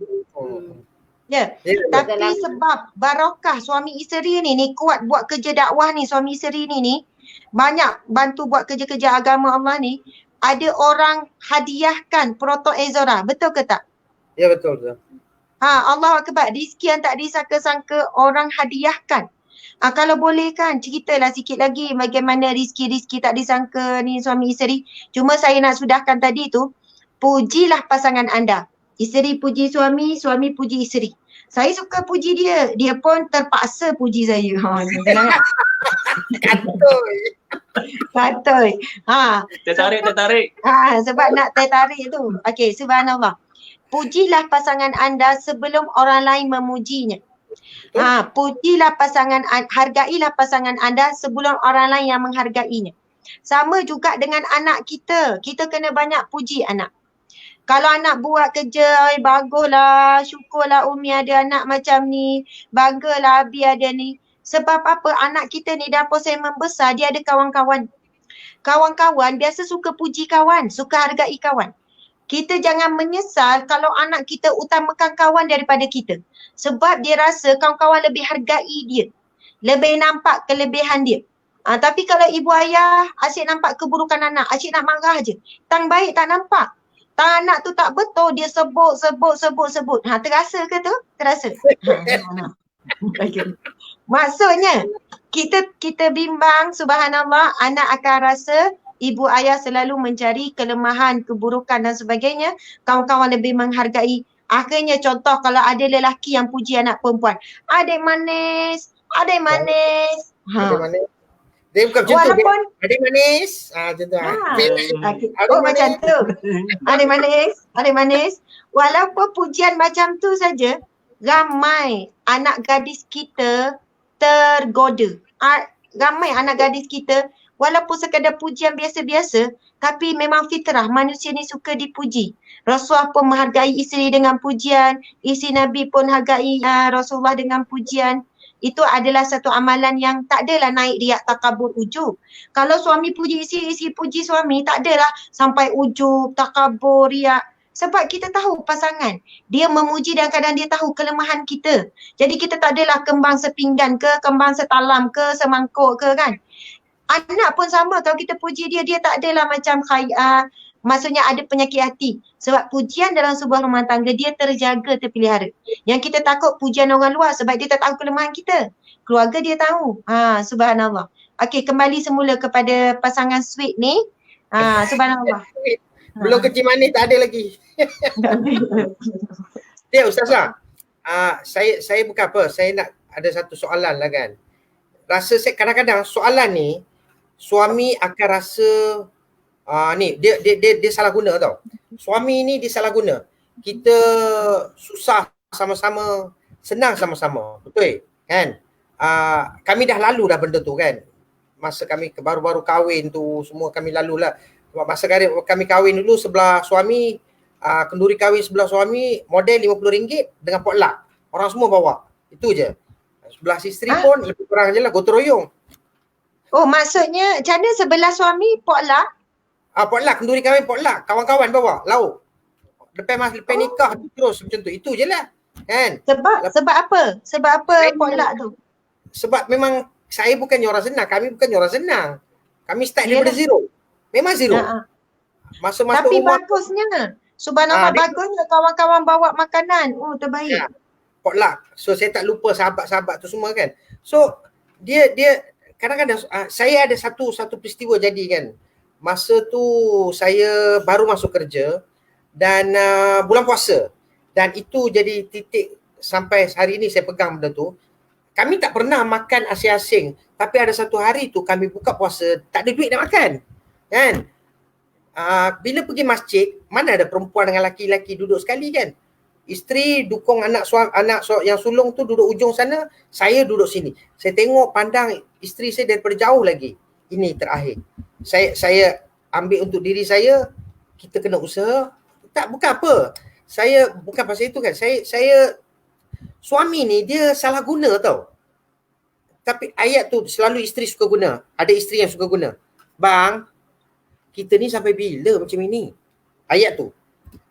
Tapi sebab barakah suami isteri ni kuat buat kerja dakwah ni, suami isteri ni banyak bantu buat kerja-kerja agama Allah ni. Ada orang hadiahkan Proton Exora, betul ke tak? Ya betul. Allah Akbar, rezeki yang tak disangka-sangka orang hadiahkan. Kalau boleh kan ceritalah sikit lagi bagaimana rezeki-rezeki tak disangka ni suami isteri. Cuma saya nak sudahkan tadi tu, pujilah pasangan anda. Isteri puji suami, suami puji isteri. Saya suka puji dia, dia pun terpaksa puji saya. Katoy. Tertarik. Sebab nak tertarik tu. Okey, subhanallah. Pujilah pasangan anda sebelum orang lain memujinya. Pujilah pasangan, hargailah pasangan anda sebelum orang lain yang menghargainya. Sama juga dengan anak kita. Kita kena banyak puji anak. Kalau anak buat kerja, baguslah, syukurlah Umi ada anak macam ni, banggalah Abi ada ni. Sebab apa? Anak kita ni dah proses membesar, dia ada kawan-kawan. Kawan-kawan biasa suka puji kawan, suka hargai kawan. Kita jangan menyesal kalau anak kita utamakan kawan daripada kita. Sebab dia rasa kawan-kawan lebih hargai dia. Lebih nampak kelebihan dia. Tapi kalau ibu ayah asyik nampak keburukan anak, asyik nak marah je. Tang baik tak nampak. Tang anak tu tak betul, dia sebut. Terasa ke tu? Terasa. Maksudnya, kita bimbang, subhanallah, anak akan rasa ibu ayah selalu mencari kelemahan, keburukan dan sebagainya. Kawan-kawan lebih menghargai. Akhirnya contoh kalau ada lelaki yang puji anak perempuan. Adik manis. Adik manis. Dia bukan macam walaupun, tu. Adik manis. Macam tu. Macam tu. Adik manis. Walaupun pujian macam tu saja, ramai anak gadis kita tergoda. Ramai anak gadis kita walaupun sekadar pujian biasa-biasa, tapi memang fitrah manusia ni suka dipuji. Rasulullah pun menghargai isteri dengan pujian, isteri Nabi pun hargai Rasulullah dengan pujian. Itu adalah satu amalan yang tak adalah naik riak takabur ujub. Kalau suami puji isteri, isteri puji suami, tak adalah sampai ujub, takabur, riak. Sebab kita tahu pasangan, dia memuji dan kadang dia tahu kelemahan kita. Jadi kita tak adalah kembang sepinggan ke, kembang setalam ke, semangkuk ke kan. Anak pun sama, kalau kita puji dia, dia tak adalah macam maksudnya ada penyakit hati. Sebab pujian dalam sebuah rumah tangga, dia terjaga, terpelihara. Yang kita takut pujian orang luar sebab dia tak tahu kelemahan kita. Keluarga dia tahu. Subhanallah. Okey, kembali semula kepada pasangan sweet ni. Subhanallah. Belum kecil manis tak ada lagi. Dia Ustazah, saya bukan apa, saya nak ada satu soalan lah kan. Rasa saya kadang-kadang soalan ni suami akan rasa ni dia salah guna tau. Suami ni dia salah guna. Kita susah sama-sama, senang sama-sama. Betul kan? Kami dah lalu dah benda tu kan. Masa kami baru-baru kahwin tu semua kami lalulah. Masa kami kahwin dulu sebelah suami, kenduri kahwin sebelah suami model RM50 dengan potluck. Orang semua bawa. Itu je. Sebelah isteri pun lebih kurang je lah gotong royong. Oh, maksudnya macam mana sebelah suami potluck? Potluck, kenduri kahwin potluck. Kawan-kawan bawa lauk. Lepas nikah terus macam tu. Itu je lah. Kan? Sebab apa? Sebab apa potluck tu? Sebab memang saya bukannya orang senang. Kami bukannya orang senang. Kami start daripada zero. Memang zero. Masa-masa tapi umur, bagusnya. Subhanallah, bagusnya kawan-kawan bawa makanan. Oh, terbaik. potluck. So saya tak lupa sahabat-sahabat tu semua kan. So dia kadang-kadang saya ada satu peristiwa jadi kan. Masa tu saya baru masuk kerja dan bulan puasa. Dan itu jadi titik sampai hari ni saya pegang benda tu. Kami tak pernah makan asing-asing. Tapi ada satu hari tu kami buka puasa, tak ada duit nak makan. Kan? Bila pergi masjid, mana ada perempuan dengan laki-laki duduk sekali kan? Isteri dukung anak yang sulung tu duduk ujung sana, saya duduk sini. Saya tengok pandang isteri saya daripada jauh lagi. Ini terakhir. Saya ambil untuk diri saya, kita kena usaha. Tak, bukan apa. Saya bukan pasal itu kan. Saya suami ni dia salah guna tau. Tapi ayat tu selalu isteri suka guna. Ada isteri yang suka guna. Bang, kita ni sampai bila macam ini? Ayat tu.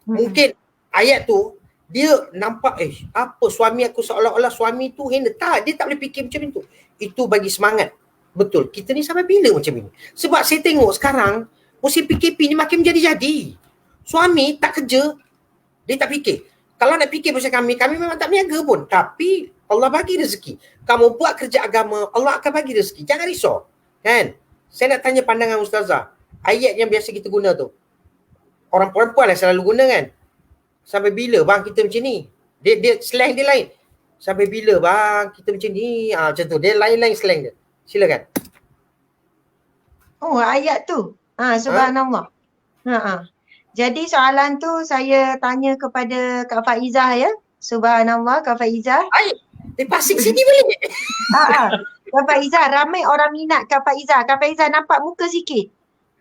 Mungkin ayat tu dia nampak apa suami aku seolah-olah suami tu hina. Tak, dia tak boleh fikir macam itu. Itu bagi semangat. Betul. Kita ni sampai bila macam ini? Sebab saya tengok sekarang musim PKP ni makin menjadi-jadi. Suami tak kerja, dia tak fikir. Kalau nak fikir pasal kami memang tak berniaga pun. Tapi Allah bagi rezeki. Kamu buat kerja agama, Allah akan bagi rezeki. Jangan risau. Kan? Saya nak tanya pandangan Ustazah. Ayat yang biasa kita guna tu. Orang perempuan lah selalu guna kan? Sampai bila bang kita macam ni? Dia slang dia lain. Sampai bila bang kita macam ni? Macam tu. Dia lain-lain slang dia. Silakan. Oh, ayat tu. Subhanallah. Jadi soalan tu saya tanya kepada Kak Faizah ya. Subhanallah Kak Faizah. Dia passing sini boleh? Kak Faizah, ramai orang minat Kak Faizah. Kak Faizah nampak muka sikit.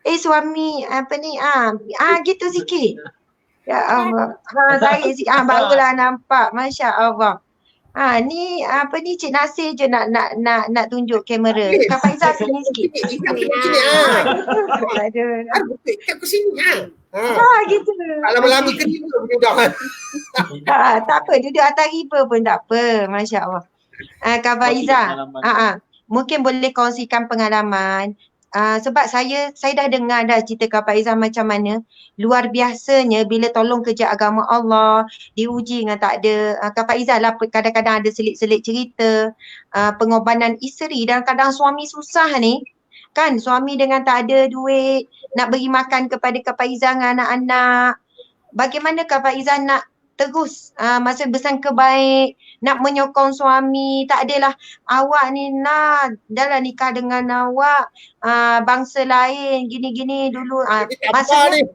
Suami apa ni? Gitu sikit. Ya Allah. Saya barulah nampak. Masya Allah. Ni apa ni Cik Nasir je nak tunjuk kamera. Kak Faizah sini sikit. Aduh. Kat sini gitu. Lama-lama terima budak kan. Tak apa, duduk atas river pun tak apa. Masya Allah. Kak Faizah, mungkin boleh kongsikan pengalaman. Sebab saya dah dengar dah cerita Kak Faizah macam mana luar biasanya bila tolong kerja agama Allah, diuji dengan tak ada. Kak Faizah lah kadang-kadang ada selit-selit cerita pengorbanan isteri dan kadang suami susah ni. Kan suami dengan tak ada duit nak beri makan kepada Kak Faizah dengan anak-anak. Bagaimana Kak Faizah nak terus masa bersangka baik, nak menyokong suami, tak adalah awak ni dah nikah dengan awak bangsa lain gini-gini dulu. Maksudnya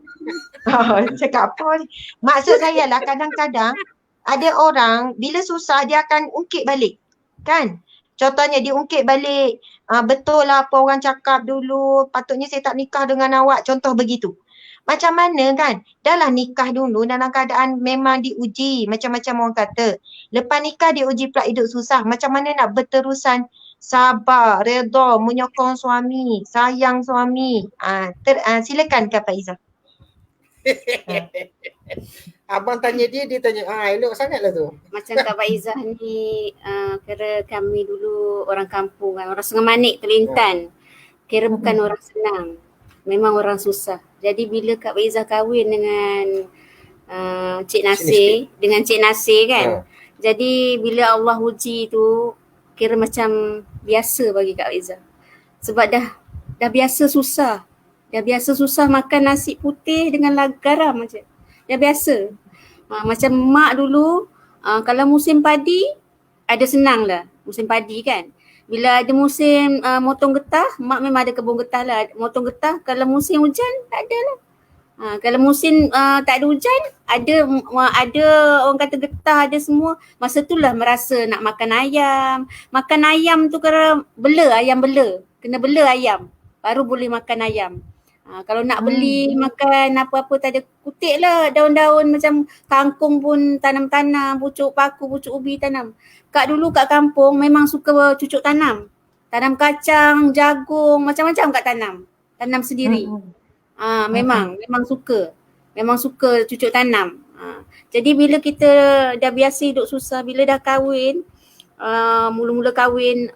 cakap apa ni? Maksud saya lah kadang-kadang ada orang bila susah dia akan ungkit balik. Kan? Contohnya dia ungkit balik, betul lah apa orang cakap dulu, patutnya saya tak nikah dengan awak, contoh begitu. Macam mana kan? Dah lah nikah dulu dalam keadaan memang diuji. Macam-macam orang kata. Lepas nikah diuji pula hidup susah. Macam mana nak berterusan sabar, redha, menyokong suami, sayang suami. Silakan Kak Faizah. Abang tanya dia tanya, elok sangat lah tu. Macam Kak Faizah ni, kira kami dulu orang kampung kan, orang Sungai Manik, Kelantan. Kira bukan orang senang. Memang orang susah. Jadi bila Kak Faizah kahwin dengan Cik Nasir, dengan Cik Nasir kan. Jadi bila Allah uji tu, kira macam biasa bagi Kak Faizah. Sebab dah biasa susah. Dah biasa susah makan nasi putih dengan garam macam. Dah biasa. Macam mak dulu, kalau musim padi, ada senang lah musim padi kan. Bila ada musim motong getah, mak memang ada kebun getah lah. Motong getah, kalau musim hujan tak ada lah. Kalau musim tak ada hujan, ada orang kata getah, ada semua. Masa itulah merasa nak makan ayam. Makan ayam tu kena bela, ayam bela. Kena bela ayam. Baru boleh makan ayam. Kalau nak beli makan apa-apa tak ada, kutik lah daun-daun macam kangkung pun tanam-tanam, pucuk paku, pucuk ubi tanam. Kak dulu kat kampung memang suka cucuk tanam. Tanam kacang, jagung, macam-macam kak tanam. Tanam sendiri. Memang suka. Memang suka cucuk tanam. Jadi bila kita dah biasa hidup susah, bila dah kahwin, mula-mula kahwin,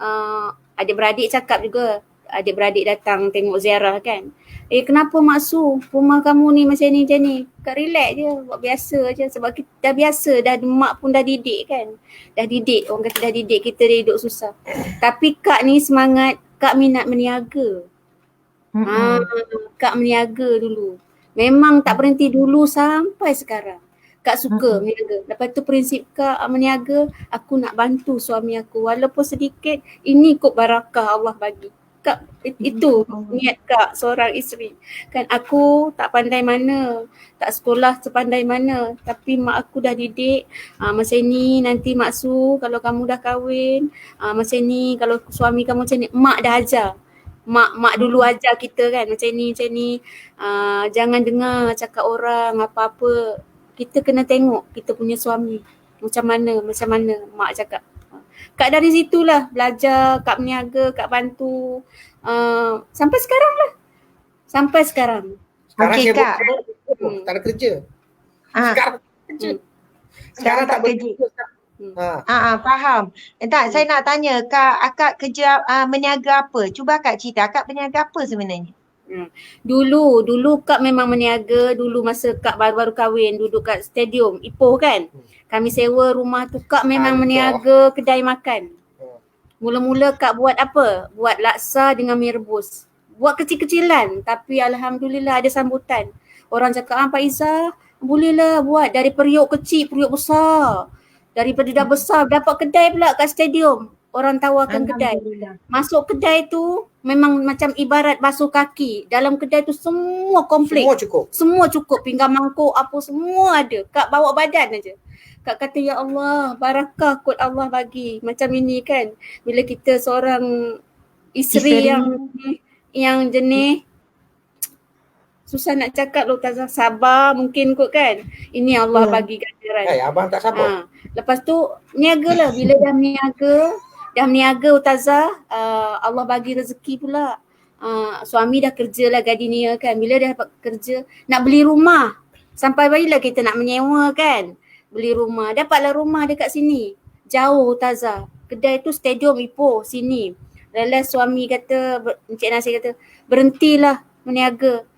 adik-beradik cakap juga, adik-beradik datang tengok ziarah kan. Kenapa Mak Su, rumah kamu ni macam ni. Kak relax je, buat biasa je sebab kita dah biasa, dah mak pun dah didik kan. Dah didik, orang kata dah didik kita dah hidup susah. Tapi Kak ni semangat, Kak minat meniaga. Kak meniaga dulu. Memang tak berhenti dulu sampai sekarang. Kak suka meniaga. Lepas tu prinsip Kak meniaga, aku nak bantu suami aku walaupun sedikit, ini kot barakah Allah bagi. Kak, itu niat Kak seorang isteri. Kan aku tak pandai mana, tak sekolah sepandai mana, tapi mak aku dah didik, masa ni nanti Mak Su kalau kamu dah kahwin, masa ni kalau suami kamu macam ni, mak dah ajar. Mak dulu ajar kita kan macam ni. Jangan dengar cakap orang apa-apa. Kita kena tengok kita punya suami macam mana mak cakap. Kak dari situlah belajar, Kak meniaga, Kak bantu sampai sekarang lah. Sampai sekarang. Sekarang Okey, saya Kak. tak ada kerja. Sekarang kerja. Sekarang tak kerja. Ha. Faham. Tak, saya nak tanya Akak kerja meniaga apa? Cuba Akak cerita, Akak berniaga apa sebenarnya? Dulu Kak memang meniaga. Dulu masa Kak baru-baru kahwin, duduk kat stadium Ipoh kan. Kami sewa rumah tu, Kak memang meniaga kedai makan. Mula-mula Kak buat apa? Buat laksa dengan mi rebus. Buat kecil-kecilan tapi alhamdulillah ada sambutan. Orang cakap, Pak Izzah bolehlah buat dari periuk kecil, periuk besar. Daripada dah besar dapat kedai pula kat stadium. Orang tawarkan kedai. Masuk kedai tu memang macam ibarat basuh kaki. Dalam kedai tu semua komplit. Semua cukup. Pinggan mangkuk apa semua ada. Kak bawa badan aja. Kak kata ya Allah, barakah kot Allah bagi. Macam ini kan. Bila kita seorang isteri yang jenis, susah nak cakap loh, Tazah, sabar mungkin kot kan. Ini Allah bagi ganjaran. Abang tak sabar. Lepas tu niaga lah. Bila dah meniaga Ustazah, Allah bagi rezeki pula. Suami dah kerja lah gardenia kan. Bila dah dapat kerja, nak beli rumah. Sampai barulah kita nak menyewa kan. Beli rumah. Dapatlah rumah dekat sini. Jauh Ustazah. Kedai tu stadium Ipoh sini. Lalu suami kata, Encik Nasir kata, berhentilah meniaga.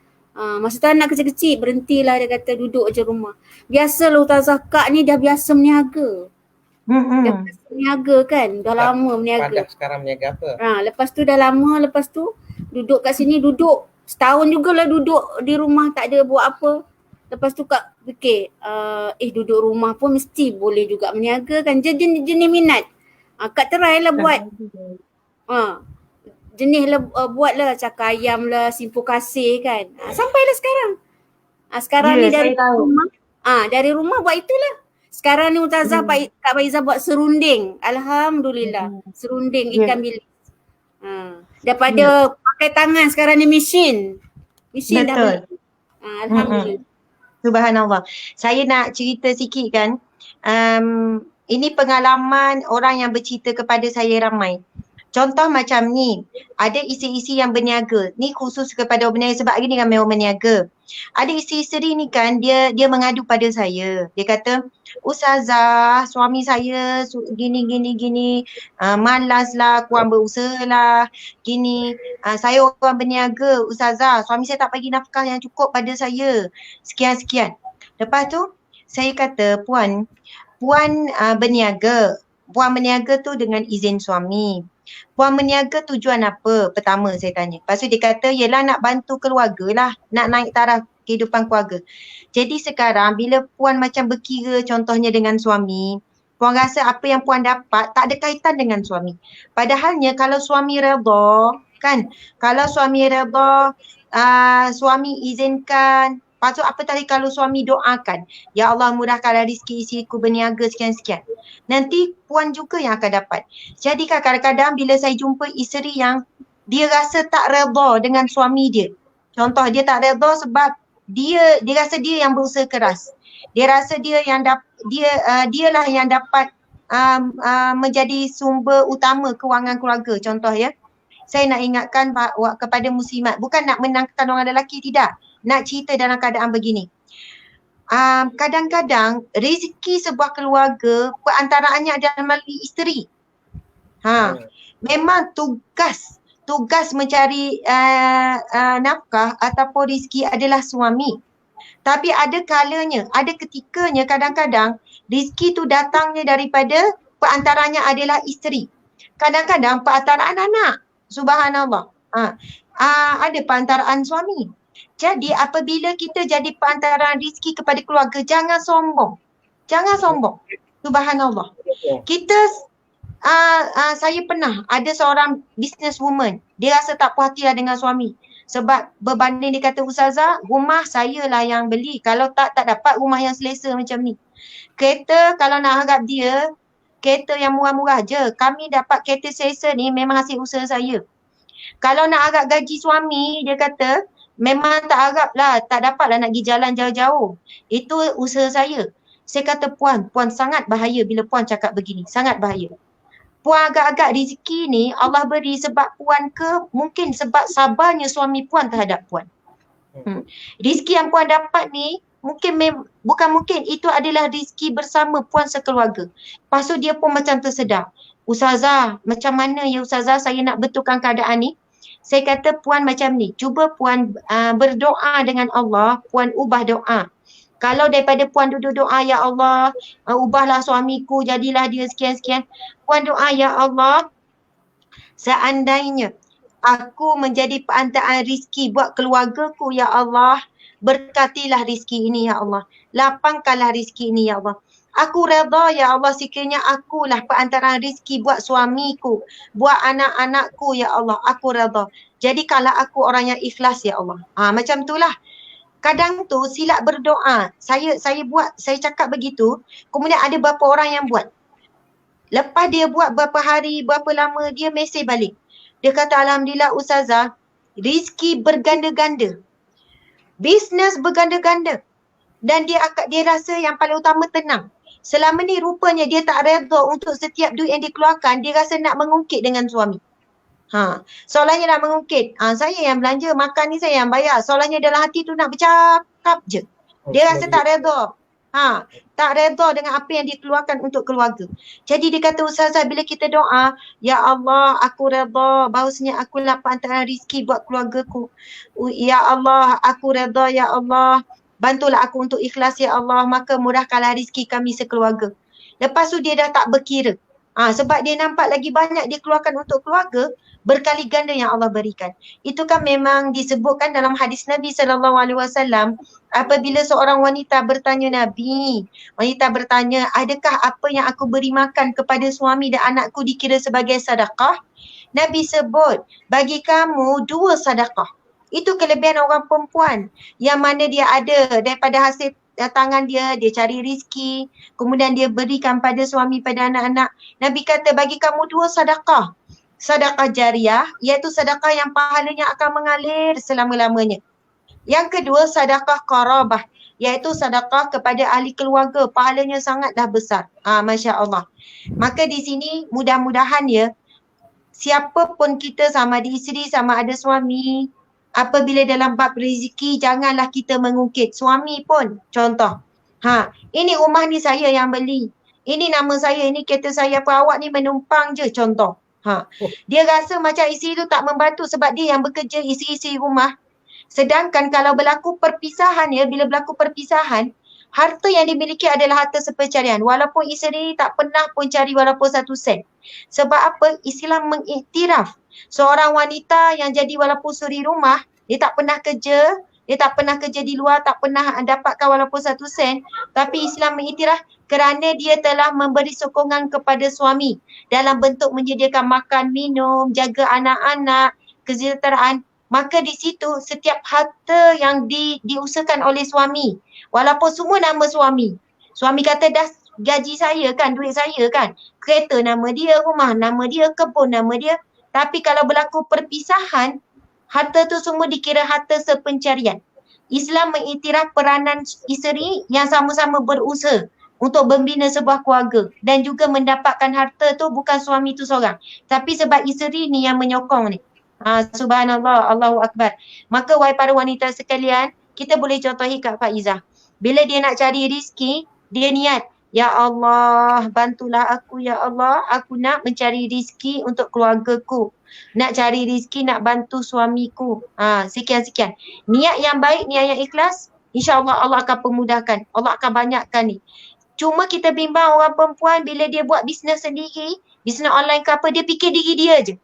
Masa tu anak kecil-kecil, berhentilah dia kata, duduk je rumah. Biasalah Ustazah, Kak ni dah biasa meniaga. Dah biasa meniaga kan, dah lama meniaga. Pada sekarang meniaga apa? Lepas tu dah lama, lepas tu duduk kat sini, duduk setahun jugalah duduk di rumah tak ada buat apa. Lepas tu Kak fikir, duduk rumah pun mesti boleh juga meniaga kan, jenis minat. Kak try lah buat. Jenis lah buatlah cakar ayam lah, simpul kasih kan. Sampailah sekarang. Sekarang ni dari rumah. Dari rumah buat itulah. Sekarang ni Ustazah Kak Faizah buat serunding. Alhamdulillah. Serunding ikan bilis. Daripada pakai tangan, sekarang ni mesin. Mesin dah beli. Alhamdulillah. Subhanallah. Saya nak cerita sikit kan. Ini pengalaman orang yang bercerita kepada saya ramai. Contoh macam ni, ada isteri-isteri yang berniaga. Ni khusus kepada orang berniaga sebab hari ni ramai orang berniaga. Ada isteri-isteri ni kan, dia mengadu pada saya. Dia kata, Ustazah, suami saya gini, malas lah, kurang berusaha lah, gini. Saya orang berniaga, Ustazah, suami saya tak bagi nafkah yang cukup pada saya. Sekian-sekian. Lepas tu, saya kata, Puan berniaga. Puan berniaga tu dengan izin suami. Puan berniaga tujuan apa? Pertama saya tanya. Lepas tu dia kata, yelah nak bantu keluarga lah. Nak naik taraf kehidupan keluarga. Jadi sekarang bila Puan macam berkira contohnya dengan suami, Puan rasa apa yang puan dapat tak ada kaitan dengan suami. Padahalnya kalau suami redha, kan? Kalau suami redha, suami izinkan. Lepas tu apa tadi kalau suami doakan, ya Allah mudahkanlah rezeki isiku berniaga sekian-sekian. Nanti puan juga yang akan dapat. Jadi kadang-kadang bila saya jumpa isteri yang dia rasa tak redha dengan suami dia. Contoh dia tak redha sebab dia rasa dia yang berusaha keras. Dia rasa dia yang dialah yang dapat menjadi sumber utama kewangan keluarga, contoh ya. Saya nak ingatkan kepada muslimat, bukan nak menangkan orang lelaki, tidak. Nak cerita dalam keadaan begini. Kadang-kadang rezeki sebuah keluarga perantaraannya adalah melalui isteri. Memang tugas mencari nafkah ataupun rezeki adalah suami. Tapi ada kalanya, ada ketikanya kadang-kadang rezeki tu datangnya daripada perantaranya adalah isteri. Kadang-kadang perantaraan anak. Subhanallah. Ada perantaraan suami. Jadi apabila kita jadi perantaraan rezeki kepada keluarga, jangan sombong. Jangan sombong. Subhanallah. Saya pernah ada seorang businesswoman. Dia rasa tak puas hatilah dengan suami. Sebab berbanding dia kata, Ustazah, rumah saya lah yang beli. Kalau tak dapat rumah yang selesa macam ni. Kereta kalau nak harap dia, kereta yang murah-murah je. Kami dapat kereta selesa ni memang hasil usaha saya. Kalau nak harap gaji suami, dia kata, memang tak harap lah, tak dapat lah nak pergi jalan jauh-jauh. Itu usaha saya. Saya kata, puan sangat bahaya bila puan cakap begini. Sangat bahaya. Puan agak-agak rezeki ni Allah beri sebab puan ke mungkin sebab sabarnya suami puan terhadap puan. Rezeki yang puan dapat ni bukan mungkin itu adalah rezeki bersama puan sekeluarga. Lepas tu dia pun macam tersedar. Ustazah, macam mana ya Ustazah saya nak betulkan keadaan ni? Saya kata puan macam ni, cuba puan berdoa dengan Allah, puan ubah doa. Kalau daripada puan duduk doa, ya Allah, ubahlah suamiku, jadilah dia sekian-sekian. Puan doa, ya Allah, seandainya aku menjadi perantaraan rezeki buat keluargaku, ya Allah, berkatilah rezeki ini, ya Allah. Lapangkanlah rezeki ini, ya Allah. Aku redha, ya Allah, sekiranya akulah perantaraan rezeki buat suamiku, buat anak-anakku, ya Allah, aku redha. Jadikanlah aku orang yang ikhlas, ya Allah. Macam itulah. Kadang tu silap berdoa. Saya cakap begitu, kemudian ada beberapa orang yang buat. Lepas dia buat berapa hari, berapa lama, dia mesej balik. Dia kata, Alhamdulillah Ustazah, rezeki berganda-ganda. Bisnes berganda-ganda. Dan dia rasa yang paling utama tenang. Selama ni rupanya dia tak redha untuk setiap duit yang dikeluarkan, dia rasa nak mengungkit dengan suami. Soalannya nak mengungkit. Saya yang belanja, makan ni saya yang bayar. Soalannya dalam hati tu nak bercakap je. Dia rasa tak redha. Tak redha dengan apa yang dikeluarkan untuk keluarga. Jadi dia kata, Ustazah, bila kita doa, ya Allah, aku redha bahawasanya aku lah perantaraan rezeki buat keluargaku. Ya Allah, aku redha, ya Allah. Bantulah aku untuk ikhlas, ya Allah. Maka mudahkanlah rezeki kami sekeluarga. Lepas tu dia dah tak berkira. Sebab dia nampak lagi banyak dia keluarkan untuk keluarga, berkali ganda yang Allah berikan. Itu kan memang disebutkan dalam hadis Nabi SAW. Apabila seorang wanita bertanya Nabi, wanita bertanya, adakah apa yang aku beri makan kepada suami dan anakku dikira sebagai sedekah? Nabi sebut, bagi kamu 2 sedekah. Itu kelebihan orang perempuan yang mana dia ada daripada hasil tangan dia cari rezeki, kemudian dia berikan pada suami, pada anak-anak. Nabi kata bagi kamu 2 sedekah. Sedekah jariah, iaitu sedekah yang pahalanya akan mengalir selama-lamanya. Yang kedua, sedekah qarabah, iaitu sedekah kepada ahli keluarga, pahalanya sangatlah besar. Masya Allah. Maka di sini mudah-mudahan ya, siapapun kita, sama ada isteri, sama ada suami, apabila dalam bab rezeki, janganlah kita mengungkit. Suami pun, contoh, ini rumah ni saya yang beli, ini nama saya, ini kereta saya, apa awak ni menumpang je, contoh. Dia rasa macam isteri tu tak membantu sebab dia yang bekerja, isi-isi rumah. Sedangkan kalau berlaku perpisahan ya, bila berlaku perpisahan, harta yang dimiliki adalah harta sepercarian. Walaupun isteri tak pernah pun cari walaupun 1 sen. Sebab apa? Islam mengiktiraf seorang wanita yang jadi walaupun suri rumah, dia tak pernah kerja, dia tak pernah kerja di luar, tak pernah dapatkan walaupun 1 sen. Tapi Islam mengiktiraf kerana dia telah memberi sokongan kepada suami dalam bentuk menyediakan makan, minum, jaga anak-anak, kesejahteraan. Maka di situ setiap harta yang diusahakan oleh suami, walaupun semua nama suami. Suami kata dah gaji saya kan, duit saya kan, kereta nama dia, rumah nama dia, kebun nama dia. Tapi kalau berlaku perpisahan, harta tu semua dikira harta sepencarian. Islam mengiktiraf peranan isteri yang sama-sama berusaha untuk membina sebuah keluarga dan juga mendapatkan harta tu bukan suami tu seorang, tapi sebab isteri ni yang menyokong ni. Subhanallah, Allahu Akbar. Maka wahai para wanita sekalian, kita boleh contohi Kak Faizah. Bila dia nak cari rezeki, dia niat, ya Allah, bantulah aku ya Allah, aku nak mencari rezeki untuk keluargaku. Nak cari rezeki, nak bantu suamiku. Sekian-sekian. Niat yang baik, niat yang ikhlas, insya-Allah Allah akan pemudahkan. Allah akan banyakkan ni. Cuma kita bimbang orang perempuan bila dia buat bisnes sendiri, bisnes online ke apa, dia fikir diri dia je.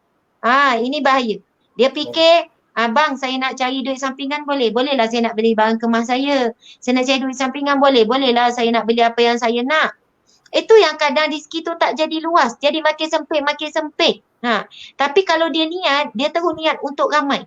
Ini bahaya. Dia fikir, bang saya nak cari duit sampingan boleh? Bolehlah saya nak beli barang kemas saya. Saya nak cari duit sampingan boleh? Bolehlah saya nak beli apa yang saya nak. Itu yang kadang rezeki tu tak jadi luas. Jadi makin sempit. Tapi kalau dia niat, dia terus niat untuk ramai.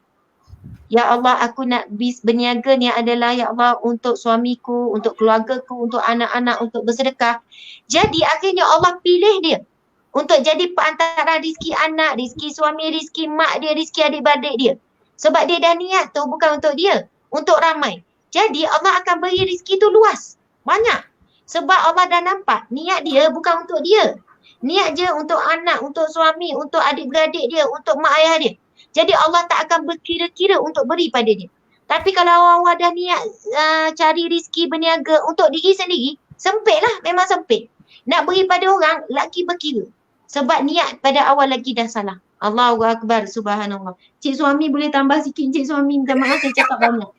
Ya Allah, aku nak berniaga ni adalah ya Allah untuk suamiku, untuk keluargaku, untuk anak-anak, untuk bersedekah. Jadi akhirnya Allah pilih dia untuk jadi perantara rezeki anak, rezeki suami, rezeki mak dia, rezeki adik-beradik dia. Sebab dia dah niat tu bukan untuk dia, untuk ramai. Jadi Allah akan beri rezeki tu luas, banyak. Sebab Allah dah nampak niat dia bukan untuk dia. Niat je untuk anak, untuk suami, untuk adik-beradik dia, untuk mak ayah dia. Jadi Allah tak akan berkira-kira untuk beri pada dia. Tapi kalau awak dah niat cari rezeki berniaga untuk diri sendiri, sempit lah, memang sempit. Nak beri pada orang, lagi berkira. Sebab niat pada awal lagi dah salah. Allahu Akbar, subhanallah. Cik suami boleh tambah sikit, cik suami minta maaf saya cakap banyak.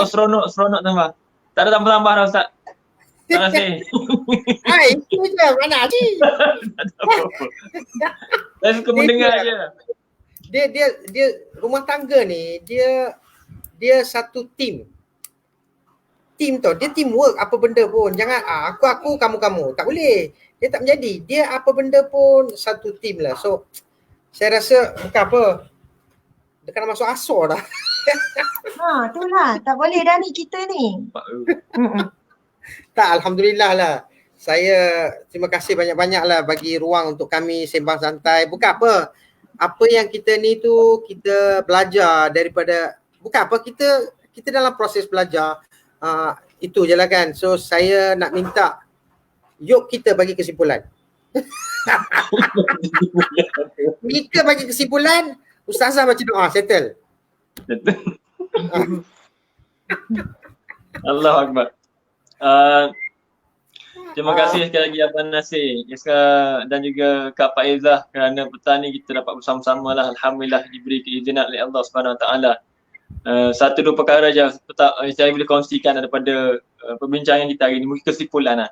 Seronok tambah. Tak ada tambah-tambah dah Ustaz. Terima kasih. Itu je mana Cik. Saya suka mendengar je. Dia rumah tangga ni, dia satu tim. Tim tau, dia teamwork apa benda pun. Jangan aku kamu. Tak boleh. Dia tak menjadi. Dia apa benda pun satu tim lah. So saya rasa bukan apa. Dia kena masuk asor dah. Itulah. Tak boleh dah ni kita ni. Tak, alhamdulillah lah. Saya terima kasih banyak-banyak lah bagi ruang untuk kami sembang santai. Bukan apa. Apa yang kita ni tu kita belajar daripada, bukan apa, kita dalam proses belajar. Itu je lah kan. So saya nak minta, yuk kita bagi kesimpulan. Kita bagi kesimpulan, Ustazah baca doa, settle. Allahu Akbar. Terima kasih sekali lagi Abang Nasir dan juga Kak Faizah kerana petang ni kita dapat bersama-sama lah. Alhamdulillah diberi keizinan oleh Allah Subhanahu Wa Taala. Satu dua perkara je saya boleh kongsikan daripada perbincangan kita hari ni, mungkin kesimpulan lah.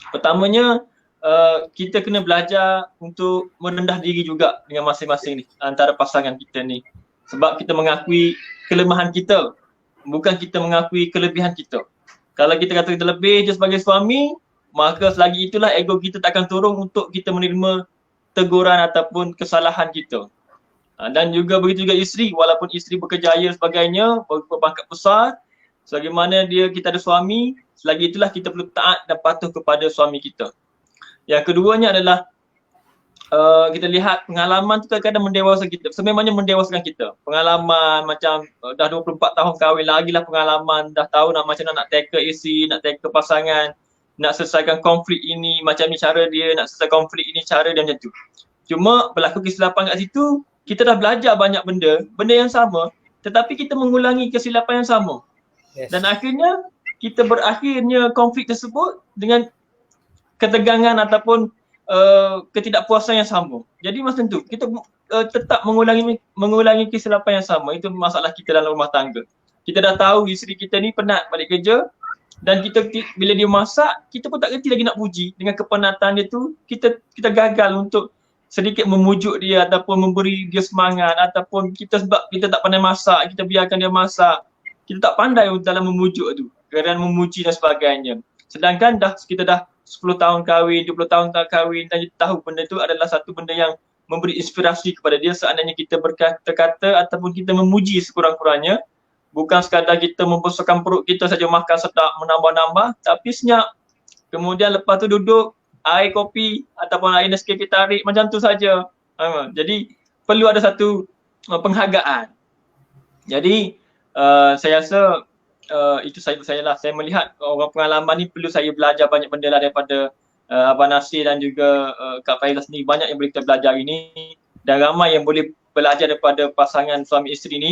Pertamanya kita kena belajar untuk merendah diri juga dengan masing-masing ni antara pasangan kita ni. Sebab kita mengakui kelemahan kita, bukan kita mengakui kelebihan kita. Kalau kita kata kita lebih je sebagai suami, maka selagi itulah ego kita tak akan turun untuk kita menerima teguran ataupun kesalahan kita. Dan juga begitu juga isteri, walaupun isteri berkejaya sebagainya, berpangkat besar, selagi mana kita ada suami, selagi itulah kita perlu taat dan patuh kepada suami kita. Yang keduanya adalah kita lihat pengalaman tu kadang-kadang mendewasakan kita. Sememangnya mendewasakan kita. Pengalaman macam dah 24 tahun kahwin, lagilah pengalaman, dah tahu macam nak tackle isteri, nak tackle pasangan, nak selesaikan konflik ini, macam ni cara dia, nak selesai konflik ini cara dia, macam tu. Cuma berlaku kesilapan kat situ, kita dah belajar banyak benda yang sama, tetapi kita mengulangi kesilapan yang sama. Yes. Dan akhirnya kita berakhirnya konflik tersebut dengan ketegangan ataupun ketidakpuasan yang sama. Jadi macam tu, kita tetap mengulangi kesilapan yang sama. Itu masalah kita dalam rumah tangga. Kita dah tahu isteri kita ni penat balik kerja, dan kita bila dia masak, kita pun tak kerti lagi nak puji. Dengan kepenatan dia tu, kita gagal untuk sedikit memujuk dia ataupun memberi dia semangat, ataupun kita sebab kita tak pandai masak, kita biarkan dia masak. Kita tak pandai dalam memujuk tu. kerana memuji dan sebagainya. Sedangkan kita dah 10 tahun kahwin, 20 tahun tak kahwin dan kita tahu benda itu adalah satu benda yang memberi inspirasi kepada dia seandainya kita berkata-kata ataupun kita memuji sekurang-kurangnya. Bukan sekadar kita membesarkan perut kita saja makan sedap, menambah-nambah, tapi senyap. Kemudian lepas tu duduk, air kopi ataupun air Nescafe kita tarik macam tu saja. Jadi perlu ada satu penghargaan. Jadi saya rasa itu saya melihat orang pengalaman ni perlu saya belajar banyak benda lah daripada Abang Nasir dan juga Kak Faizah sendiri. Banyak yang boleh kita belajar ini dan ramai yang boleh belajar daripada pasangan suami isteri ni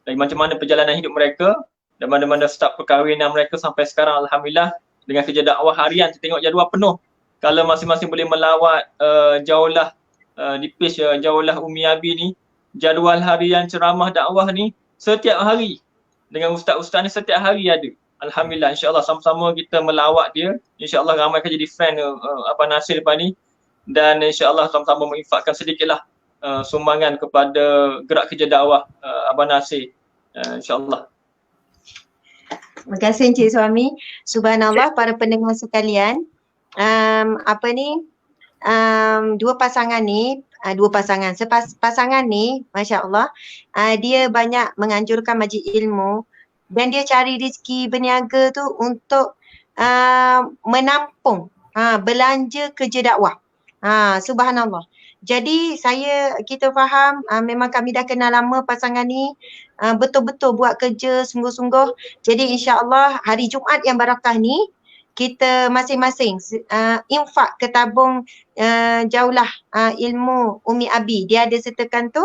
dari macam mana perjalanan hidup mereka dan mana-mana start perkahwinan mereka sampai sekarang. Alhamdulillah dengan kerja dakwah harian, kita tengok jadual penuh. Kalau masing-masing boleh melawat jauhlah di page jauhlah Umi Abi ni, jadual harian ceramah dakwah ni setiap hari dengan ustaz-ustaz ni setiap hari ada. Alhamdulillah, insyaAllah sama-sama kita melawat dia. InsyaAllah ramai akan jadi friend Abang Nasir lepas ni. Dan insyaAllah sama-sama menginfakkan sedikitlah sumbangan kepada gerak kerja dakwah Abang Nasir. InsyaAllah. Terima kasih Encik Suami. Subhanallah para pendengar sekalian. Pasangan ni Masya Allah dia banyak menganjurkan majlis ilmu dan dia cari rezeki berniaga tu untuk menampung belanja kerja dakwah. Subhanallah. Jadi kita faham memang kami dah kenal lama pasangan ni betul-betul buat kerja sungguh-sungguh. Jadi insya-Allah hari Jumaat yang barakah ni kita masing-masing infak ke tabung jauhlah ilmu Umi Abi. Dia ada sertakan tu.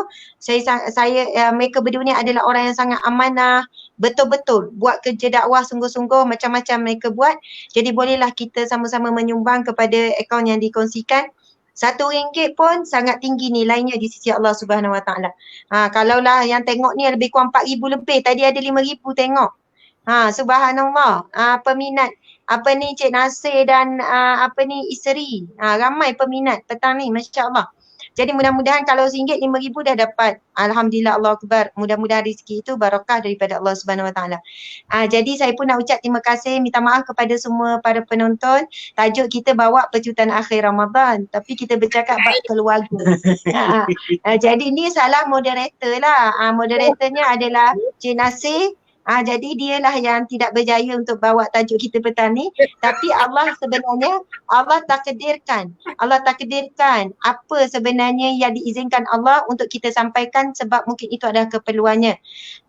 Mereka berdua ni adalah orang yang sangat amanah, betul-betul buat kerja dakwah sungguh-sungguh, macam-macam mereka buat. Jadi bolehlah kita sama-sama menyumbang kepada akaun yang dikongsikan. RM1 pun sangat tinggi nilainya di sisi Allah Subhanahu Wa Taala. Kalaulah yang tengok ni lebih kurang 4,000 lebih, tadi ada 5,000 tengok. Subhanallah. Peminat Cik Nasir dan isteri. Ramai peminat petang ni, masya-Allah. Jadi mudah-mudahan kalau RM1 RM5,000 dah dapat. Alhamdulillah, Allah Akbar. Mudah-mudahan rezeki itu barakah daripada Allah Subhanahu Wa Taala. Jadi saya pun nak ucap terima kasih, minta maaf kepada semua para penonton. Tajuk kita bawa pecutan akhir Ramadan, tapi kita bercakap bab keluarga. Jadi ni salah moderator lah. Moderatornya adalah Cik Nasir. Jadi dialah yang tidak berjaya untuk bawa tajuk kita petang ni. Tapi Allah takdirkan apa sebenarnya yang diizinkan Allah untuk kita sampaikan sebab mungkin itu adalah keperluannya.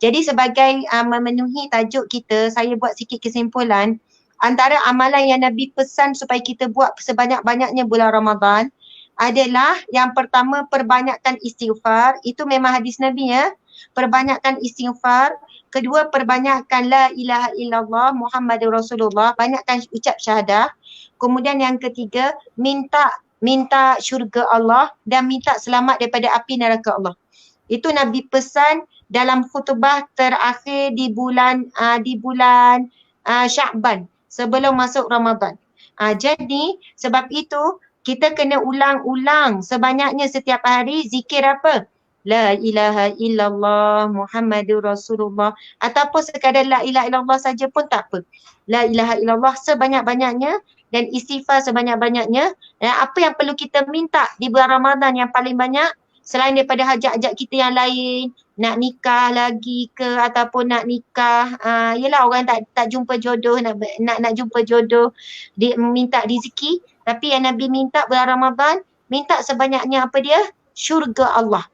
Jadi sebagai memenuhi tajuk kita, saya buat sikit kesimpulan. Antara amalan yang Nabi pesan supaya kita buat sebanyak-banyaknya bulan Ramadan adalah yang pertama perbanyakkan istighfar. Itu memang hadis Nabi ya. Perbanyakkan istighfar. Kedua, perbanyakkan la ilaha illallah Muhammadur Rasulullah, banyakkan ucap syahadah. Kemudian yang ketiga, minta syurga Allah dan minta selamat daripada api neraka Allah. Itu Nabi pesan dalam khutbah terakhir di bulan Sya'ban sebelum masuk Ramadan. Jadi sebab itu kita kena ulang-ulang sebanyaknya setiap hari zikir apa? La ilaha illallah Muhammadur Rasulullah, ataupun sekadar la ilaha illallah saja pun tak apa. La ilaha illallah sebanyak-banyaknya dan istighfar sebanyak-banyaknya. Apa yang perlu kita minta di bulan Ramadan yang paling banyak selain daripada hajat-hajat kita yang lain, nak nikah lagi ke ataupun nak nikah, yelah orang tak jumpa jodoh, nak jumpa jodoh, dia minta rezeki. Tapi yang Nabi minta bulan Ramadan, minta sebanyaknya apa dia? Syurga Allah.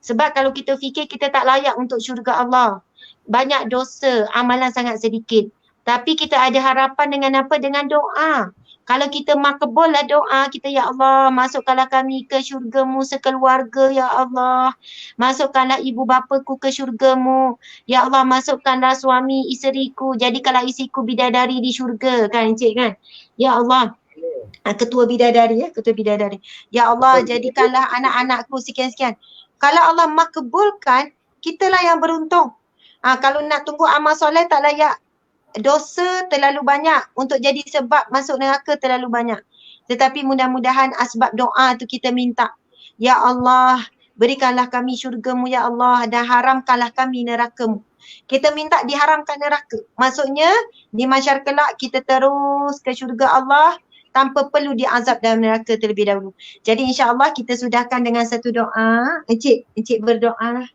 Sebab kalau kita fikir kita tak layak untuk syurga Allah. Banyak dosa, amalan sangat sedikit. Tapi kita ada harapan dengan apa? Dengan doa. Kalau kita makbul lah doa kita, ya Allah masukkanlah kami ke syurga-Mu sekeluarga, ya Allah. Masukkanlah ibu bapaku ke syurga-Mu. Ya Allah masukkanlah suami isteriku. Jadikanlah isteriku bidadari di syurga kan Encik kan. Ya Allah. Ketua bidadari. Ya Allah jadikanlah anak-anakku sekian-sekian. Kalau Allah makbulkan, kitalah yang beruntung. Kalau nak tunggu amal soleh tak layak. Dosa terlalu banyak untuk jadi sebab masuk neraka terlalu banyak. Tetapi mudah-mudahan asbab doa tu kita minta. Ya Allah, berikanlah kami syurga-Mu ya Allah dan haramkanlah kami neraka-Mu. Kita minta diharamkan neraka. Maksudnya di mahsyar kelak kita terus ke syurga Allah tanpa perlu diazab dalam neraka terlebih dahulu. Jadi insya-Allah kita sudahkan dengan satu doa. Encik berdoa lah.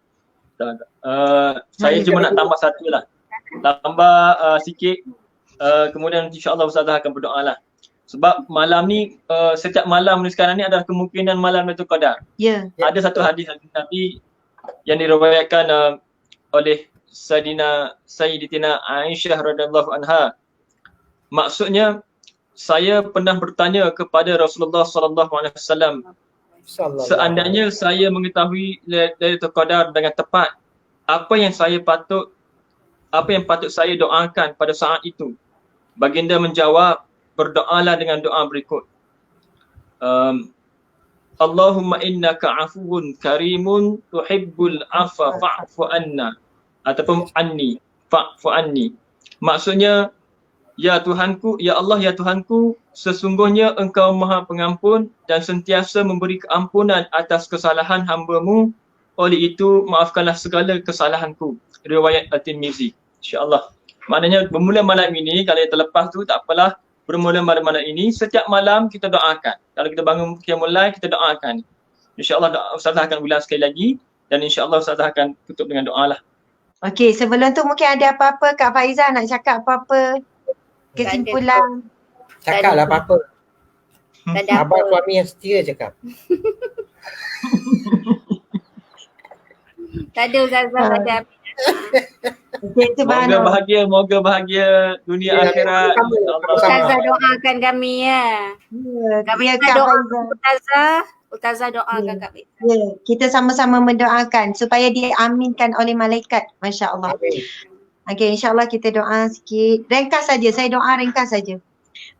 Saya cuma nak tambah satu lah. Tambah sikit. Kemudian insya-Allah Ustazah akan berdoa lah. Sebab malam ni, setiap malam ni sekarang ni adalah kemungkinan malam Lailatul Qadar. Ya. Ada satu hadis Nabi yang diriwayatkan oleh Sayyidatina Aisyah radhiyallahu anha. Maksudnya, saya pernah bertanya kepada Rasulullah sallallahu alaihi wasallam, seandainya saya mengetahui Lailatul Qadar dengan tepat, apa yang patut saya doakan pada saat itu? Baginda menjawab, berdoalah dengan doa berikut. Allahumma innaka afuwun karimun tuhibbul afwa fa'fu anna, ataupun anni, fa'fu anni. Maksudnya, ya Tuhanku, ya Allah ya Tuhanku, sesungguhnya Engkau Maha Pengampun dan sentiasa memberi keampunan atas kesalahan hamba-Mu. Oleh itu, maafkanlah segala kesalahanku. Riwayat At-Tirmizi. InsyaAllah. Maknanya bermula malam ini, kalau yang terlepas tu tak apalah, bermula malam ini, setiap malam kita doakan. Kalau kita bangun qiyamul lail, kita doakan. InsyaAllah Ustazah akan ulang sekali lagi dan insyaAllah Ustazah akan tutup dengan doa lah. Okey, sebelum tu mungkin ada apa-apa Kak Faizah nak cakap apa-apa? Kesimpulan. Cakap lah apa-apa. Tak ada Abang apa. suami yang setia cakap. Tak ada Ustazah, tak ada. Okey, itu Moga bahagia dunia Ya, akhirat. sama. InsyaAllah. Ustazah doakan kami ya. Kak Ya, Faizah Kak doa Faizah. Ustazah doakan Kak Faizah. Ya, kita sama-sama mendoakan supaya diaminkan oleh malaikat. Masya Allah. Amin. Okey, insyaAllah kita doa sikit. Ringkas saja, saya doa ringkas saja.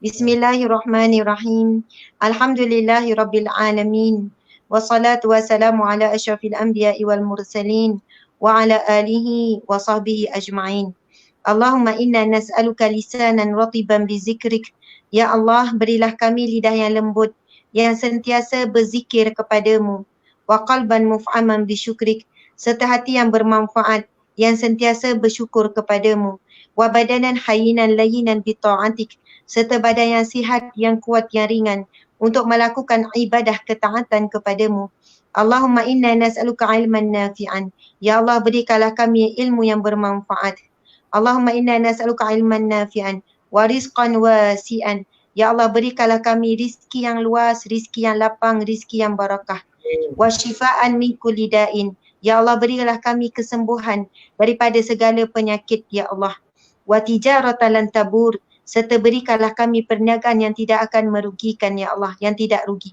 Bismillahirrahmanirrahim. Alhamdulillahirabbil alamin. Wassalatu wassalamu ala asyrafil anbiya'i wal mursalin wa ala alihi wa sahbihi ajma'in. Allahumma inna nas'aluka lisanan ratiban bizikrik. Ya Allah, berilah kami lidah yang lembut yang sentiasa berzikir kepadamu. Wa qalban muf'aman bisyukrik, serta hati yang bermanfaat yang sentiasa bersyukur kepadamu. Wa badanan hayyinan layyinan bita'atik, serta badan yang sihat, yang kuat, yang ringan untuk melakukan ibadah ketaatan kepadamu. Allahumma inna nas'aluka ilman nafi'an. Ya Allah, berikanlah kami ilmu yang bermanfaat. Allahumma inna nas'aluka ilman nafi'an wa rizqan wasi'an. Ya Allah, berikanlah kami rizki yang luas, rizki yang lapang, rizki yang barakah. Wa syifaan min kulli da'in. Ya Allah, berilah kami kesembuhan daripada segala penyakit, ya Allah. Wa tijaratan lan tabur, serta berikanlah kami perniagaan yang tidak akan merugikan, ya Allah, yang tidak rugi.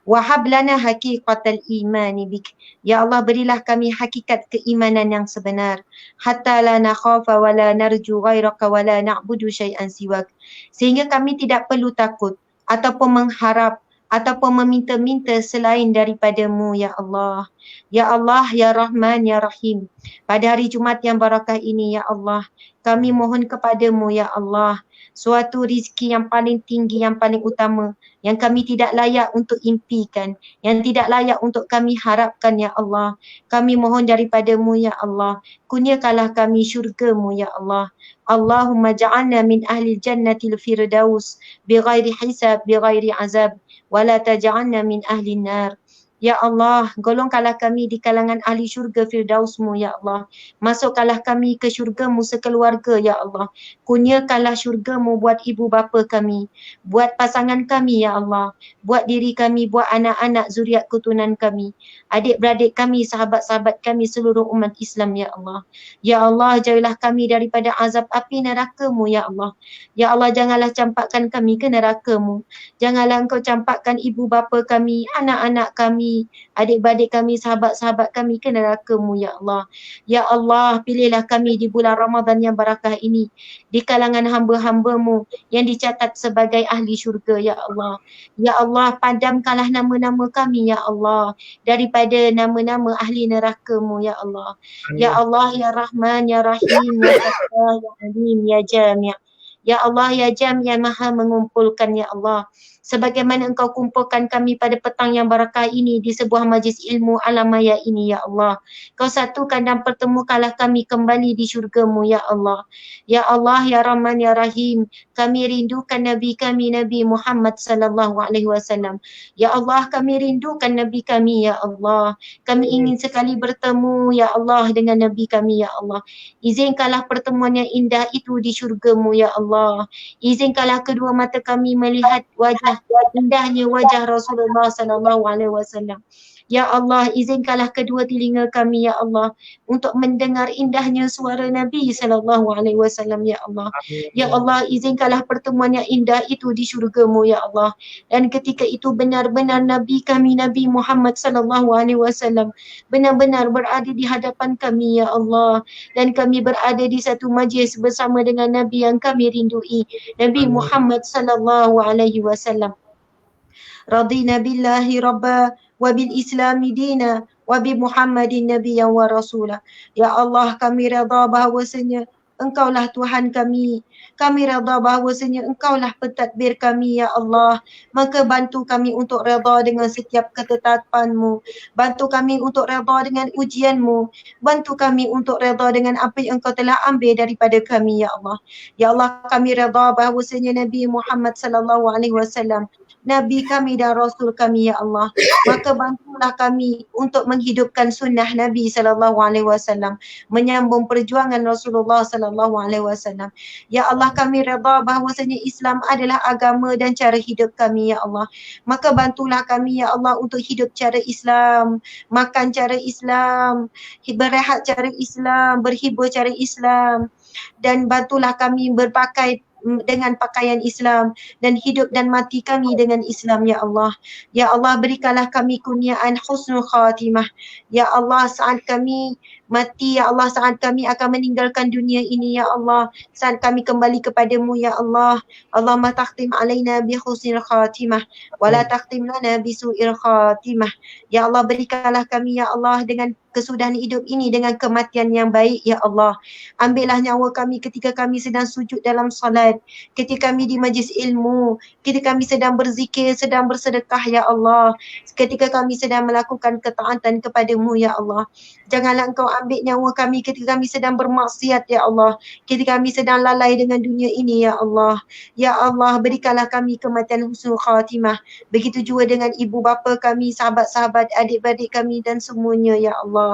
Wa hablana haqiqatal imani bik. Ya Allah, berilah kami hakikat keimanan yang sebenar. Hatta la nakhafa wa la narju ghairaka wa la na'budu syai'an siwak. Sehingga kami tidak perlu takut ataupun mengharap ataupun meminta-minta selain daripadamu, ya Allah. Ya Allah, ya Rahman, ya Rahim. Pada hari Jumaat yang barakah ini, ya Allah, kami mohon kepadamu, ya Allah, suatu rizki yang paling tinggi, yang paling utama, yang kami tidak layak untuk impikan, yang tidak layak untuk kami harapkan, ya Allah. Kami mohon daripadamu, ya Allah, kurniakanlah kami syurgamu, ya Allah. Allahumma ja'alna min ahli jannatil firdaus bighairi hisab, bighairi azab, wa la taj'alna min ahli nar. Ya Allah, golongkanlah kami di kalangan ahli syurga firdausmu, ya Allah. Masukkanlah kami ke syurgamu sekeluarga, ya Allah. Kurniakanlah syurgamu buat ibu bapa kami, buat pasangan kami, ya Allah. Buat diri kami, buat anak-anak zuriat keturunan kami, adik-beradik kami, sahabat-sahabat kami, seluruh umat Islam, ya Allah. Ya Allah, jauhilah kami daripada azab api nerakamu, ya Allah. Ya Allah, janganlah campakkan kami ke nerakamu. Janganlah engkau campakkan ibu bapa kami, anak-anak kami, adik-beradik kami, sahabat-sahabat kami ke neraka-Mu, ya Allah. Ya Allah, pilihlah kami di bulan Ramadan yang barakah ini di kalangan hamba-hamba-Mu yang dicatat sebagai ahli syurga, ya Allah. Ya Allah, padamkanlah nama-nama kami, ya Allah, daripada nama-nama ahli neraka-Mu, ya Allah. Ya Allah, ya Rahman, ya Rahim, ya Fatah, ya Alim, ya Jami'. Ya Allah, ya Jami' yang maha mengumpulkan, ya Allah, sebagaimana Engkau kumpulkan kami pada petang yang barakah ini di sebuah majlis ilmu alam maya ini ya Allah. Kau satukan dan pertemukanlah kami kembali di syurga-Mu ya Allah. Ya Allah, ya Rahman, ya Rahim, kami rindukan Nabi kami Nabi Muhammad sallallahu alaihi wasallam. Ya Allah, kami rindukan Nabi kami ya Allah. Kami ingin sekali bertemu ya Allah dengan Nabi kami ya Allah. Izinkanlah pertemuan yang indah itu di syurga-Mu ya Allah. Izinkanlah kedua mata kami melihat wajah indahnya wajah Rasulullah sallallahu alaihi wasallam. Ya Allah, izinkanlah kedua telinga kami ya Allah untuk mendengar indahnya suara Nabi sallallahu alaihi wasallam ya Allah. Ya Allah, izinkanlah pertemuan yang indah itu di syurga-Mu ya Allah. Dan ketika itu benar-benar Nabi kami Nabi Muhammad sallallahu alaihi wasallam benar-benar berada di hadapan kami ya Allah, dan kami berada di satu majlis bersama dengan Nabi yang kami rindui, Nabi Muhammad sallallahu alaihi wasallam. Radina billahi rabba wa bil islami dina wa bi Muhammadin nabiyyan wa rasula. Ya Allah, kami redha bahawasanya Engkaulah Tuhan kami. Kami redha bahawasanya Engkaulah pentadbir kami ya Allah. Maka bantu kami untuk redha dengan setiap ketetapan-Mu. Bantu kami untuk redha dengan ujian-Mu. Bantu kami untuk redha dengan apa yang Engkau telah ambil daripada kami ya Allah. Ya Allah, kami redha bahawasanya Nabi Muhammad sallallahu alaihi wasallam Nabi kami dan Rasul kami ya Allah. Maka bantulah kami untuk menghidupkan sunnah Nabi sallallahu alaihi wasallam, menyambung perjuangan Rasulullah sallallahu alaihi wasallam. Ya Allah, kami redha bahawasanya Islam adalah agama dan cara hidup kami ya Allah. Maka bantulah kami ya Allah untuk hidup cara Islam, makan cara Islam, berehat cara Islam, berhibur cara Islam, dan bantulah kami berpakai dengan pakaian Islam dan hidup dan mati kami dengan Islam ya Allah. Ya Allah, berikanlah kami kurniaan husnul khatimah. Ya Allah, saat kami mati ya Allah, saat kami akan meninggalkan dunia ini ya Allah, saat kami kembali kepadamu ya Allah. Allahumma takhtim alaina bi husnil khatimah wa la takhtim lana bi su'il khatimah. Ya Allah, berikanlah kami ya Allah dengan kesudahan hidup ini dengan kematian yang baik ya Allah. Ambillah nyawa kami ketika kami sedang sujud dalam salat, ketika kami di majlis ilmu, ketika kami sedang berzikir, sedang bersedekah ya Allah, ketika kami sedang melakukan ketaatan kepadamu ya Allah. Janganlah Engkau ambil nyawa kami ketika kami sedang bermaksiat ya Allah, ketika kami sedang lalai dengan dunia ini ya Allah. Ya Allah, berikanlah kami kematian husnul khatimah. Begitu juga dengan ibu bapa kami, sahabat-sahabat, adik-beradik kami dan semuanya ya Allah.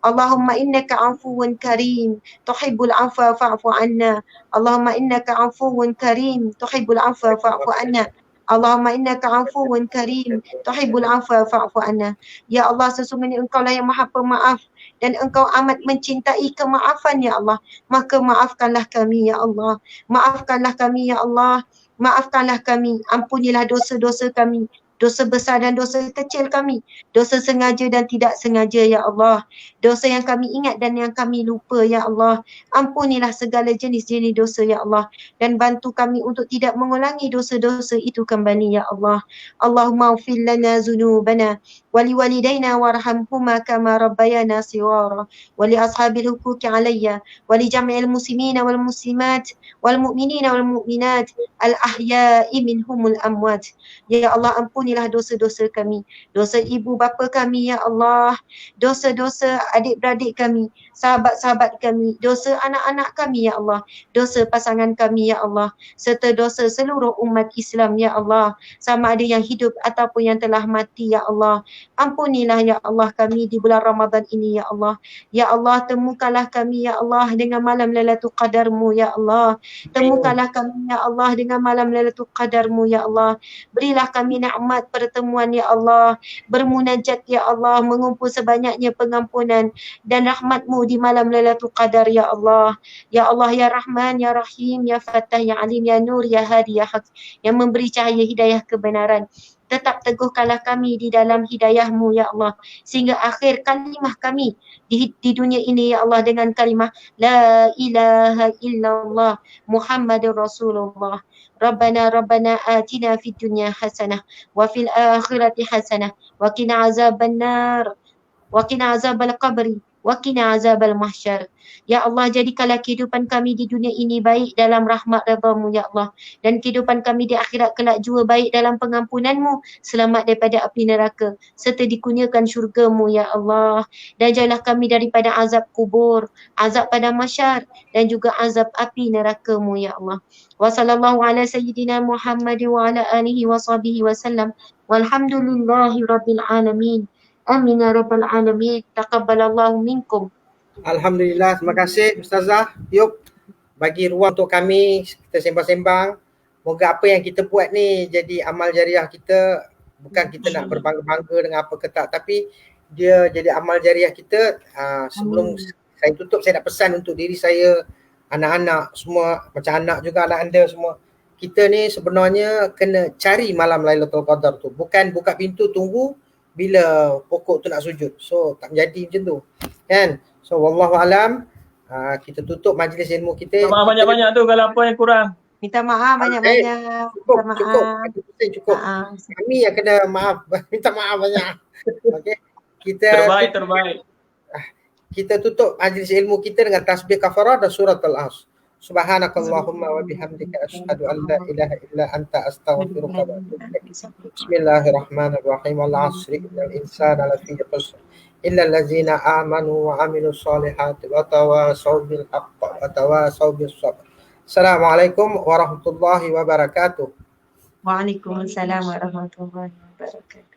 Allahumma innaka afuwun karim tuhibbul afwa fa'fu anna. Allahumma innaka afuwun karim tuhibbul afwa fa'fu anna. Allahumma innaka afuwun karim tuhibbul afwa fa'fu anna. Ya Allah, sesungguhnya Engkaulah yang Maha Pemaaf dan Engkau amat mencintai kemaafan ya Allah. Maka maafkanlah kami ya Allah. Maafkanlah kami ya Allah. Maafkanlah kami. Ampunilah dosa-dosa kami, dosa besar dan dosa kecil kami, dosa sengaja dan tidak sengaja ya Allah, dosa yang kami ingat dan yang kami lupa ya Allah. Ampunilah segala jenis-jenis dosa ya Allah, dan bantu kami untuk tidak mengulangi dosa-dosa itu kembali ya Allah. Allahumma ighfir lana dzunubana wa liwalidayna warhamhuma kama rabbayana shighara wa li ashabil huquqi alayya wa li jami'il muslimina wal muslimat wal mu'minina wal mu'minat al ahya'i minhumul amwat. Ya Allah, ampunilah dosa-dosa kami, dosa ibu bapa kami ya Allah, dosa-dosa adik-beradik kami, sahabat-sahabat kami, dosa anak-anak kami ya Allah, dosa pasangan kami ya Allah, serta dosa seluruh umat Islam ya Allah, sama ada yang hidup ataupun yang telah mati ya Allah. Ampunilah ya Allah kami di bulan Ramadan ini ya Allah. Ya Allah, temukanlah kami ya Allah dengan malam Lailatul Qadarmu ya Allah. Temukanlah kami ya Allah dengan malam Lailatul Qadarmu ya Allah. Berilah kami nikmat pertemuan ya Allah, bermunajat ya Allah, mengumpul sebanyaknya pengampunan dan rahmat-Mu di malam Lailatul Qadar ya Allah. Ya Allah, ya Rahman, ya Rahim, ya Fattah, ya Alim, ya Nur, ya Hadi, ya Haq, yang memberi cahaya hidayah kebenaran. Tetap teguhkanlah kami di dalam hidayah-Mu ya Allah, sehingga akhir kalimah kami di dunia ini ya Allah dengan kalimah La ilaha illallah Muhammadur Rasulullah. Rabbana atina fid dunya hasanah wa fil akhirati hasanah wa qina azabannar wa qina azabal qabri wa qina azabal mahsyar. Ya Allah, jadikanlah kehidupan kami di dunia ini baik dalam rahmat redha-Mu ya Allah, dan kehidupan kami di akhirat kelak juga baik dalam pengampunan-Mu, selamat daripada api neraka serta dikurniakan syurga-Mu ya Allah. Dan jauhlah kami daripada azab kubur, azab pada mahsyar dan juga azab api neraka-Mu ya Allah. Wa sallallahu ala sayyidina Muhammad wa ala alihi wa sahbihi wa sallam. Walhamdulillahi rabbil alamin. Amin ya rabbal alamin. Taqabbalallahu minkum. Alhamdulillah, terima kasih Ustazah. Yuk bagi ruang untuk kami kita sembang-sembang. Moga apa yang kita buat ni jadi amal jariah kita. Bukan kita nak berbangga-bangga dengan apa ke tak, tapi dia jadi amal jariah kita. Sebelum saya tutup, saya nak pesan untuk diri saya, anak-anak semua, macam anak juga anak anda semua. Kita ni sebenarnya kena cari malam Lailatul Qadar tu. Bukan buka pintu tunggu bila pokok tu nak sujud. So tak menjadi macam tu. Kan? So wallahu alam, kita tutup majlis ilmu kita. Minta maaf banyak-banyak tu kalau apa yang kurang. Minta maaf banyak-banyak. Cukup, Minta cukup. maaf. 100% cukup. Kami yang kena maaf, minta maaf banyak. Okey. Terbaik. Kita tutup majlis ilmu kita dengan tasbih kafarah dan surat Al-As. Subhanakallahumma wa bihamdika asyhadu an la ilaha illa anta astaghfiruka wa atubu ilaik. Bismillahirrahmanirrahim. Al-'asri innal insana lafi khusr illa allazina amanu wa amilus solihati wa tawasaw bil haqqi wa tawasaw bis sabr. Assalamualaikum warahmatullahi wabarakatuh. Waalaikumsalam warahmatullahi wabarakatuh.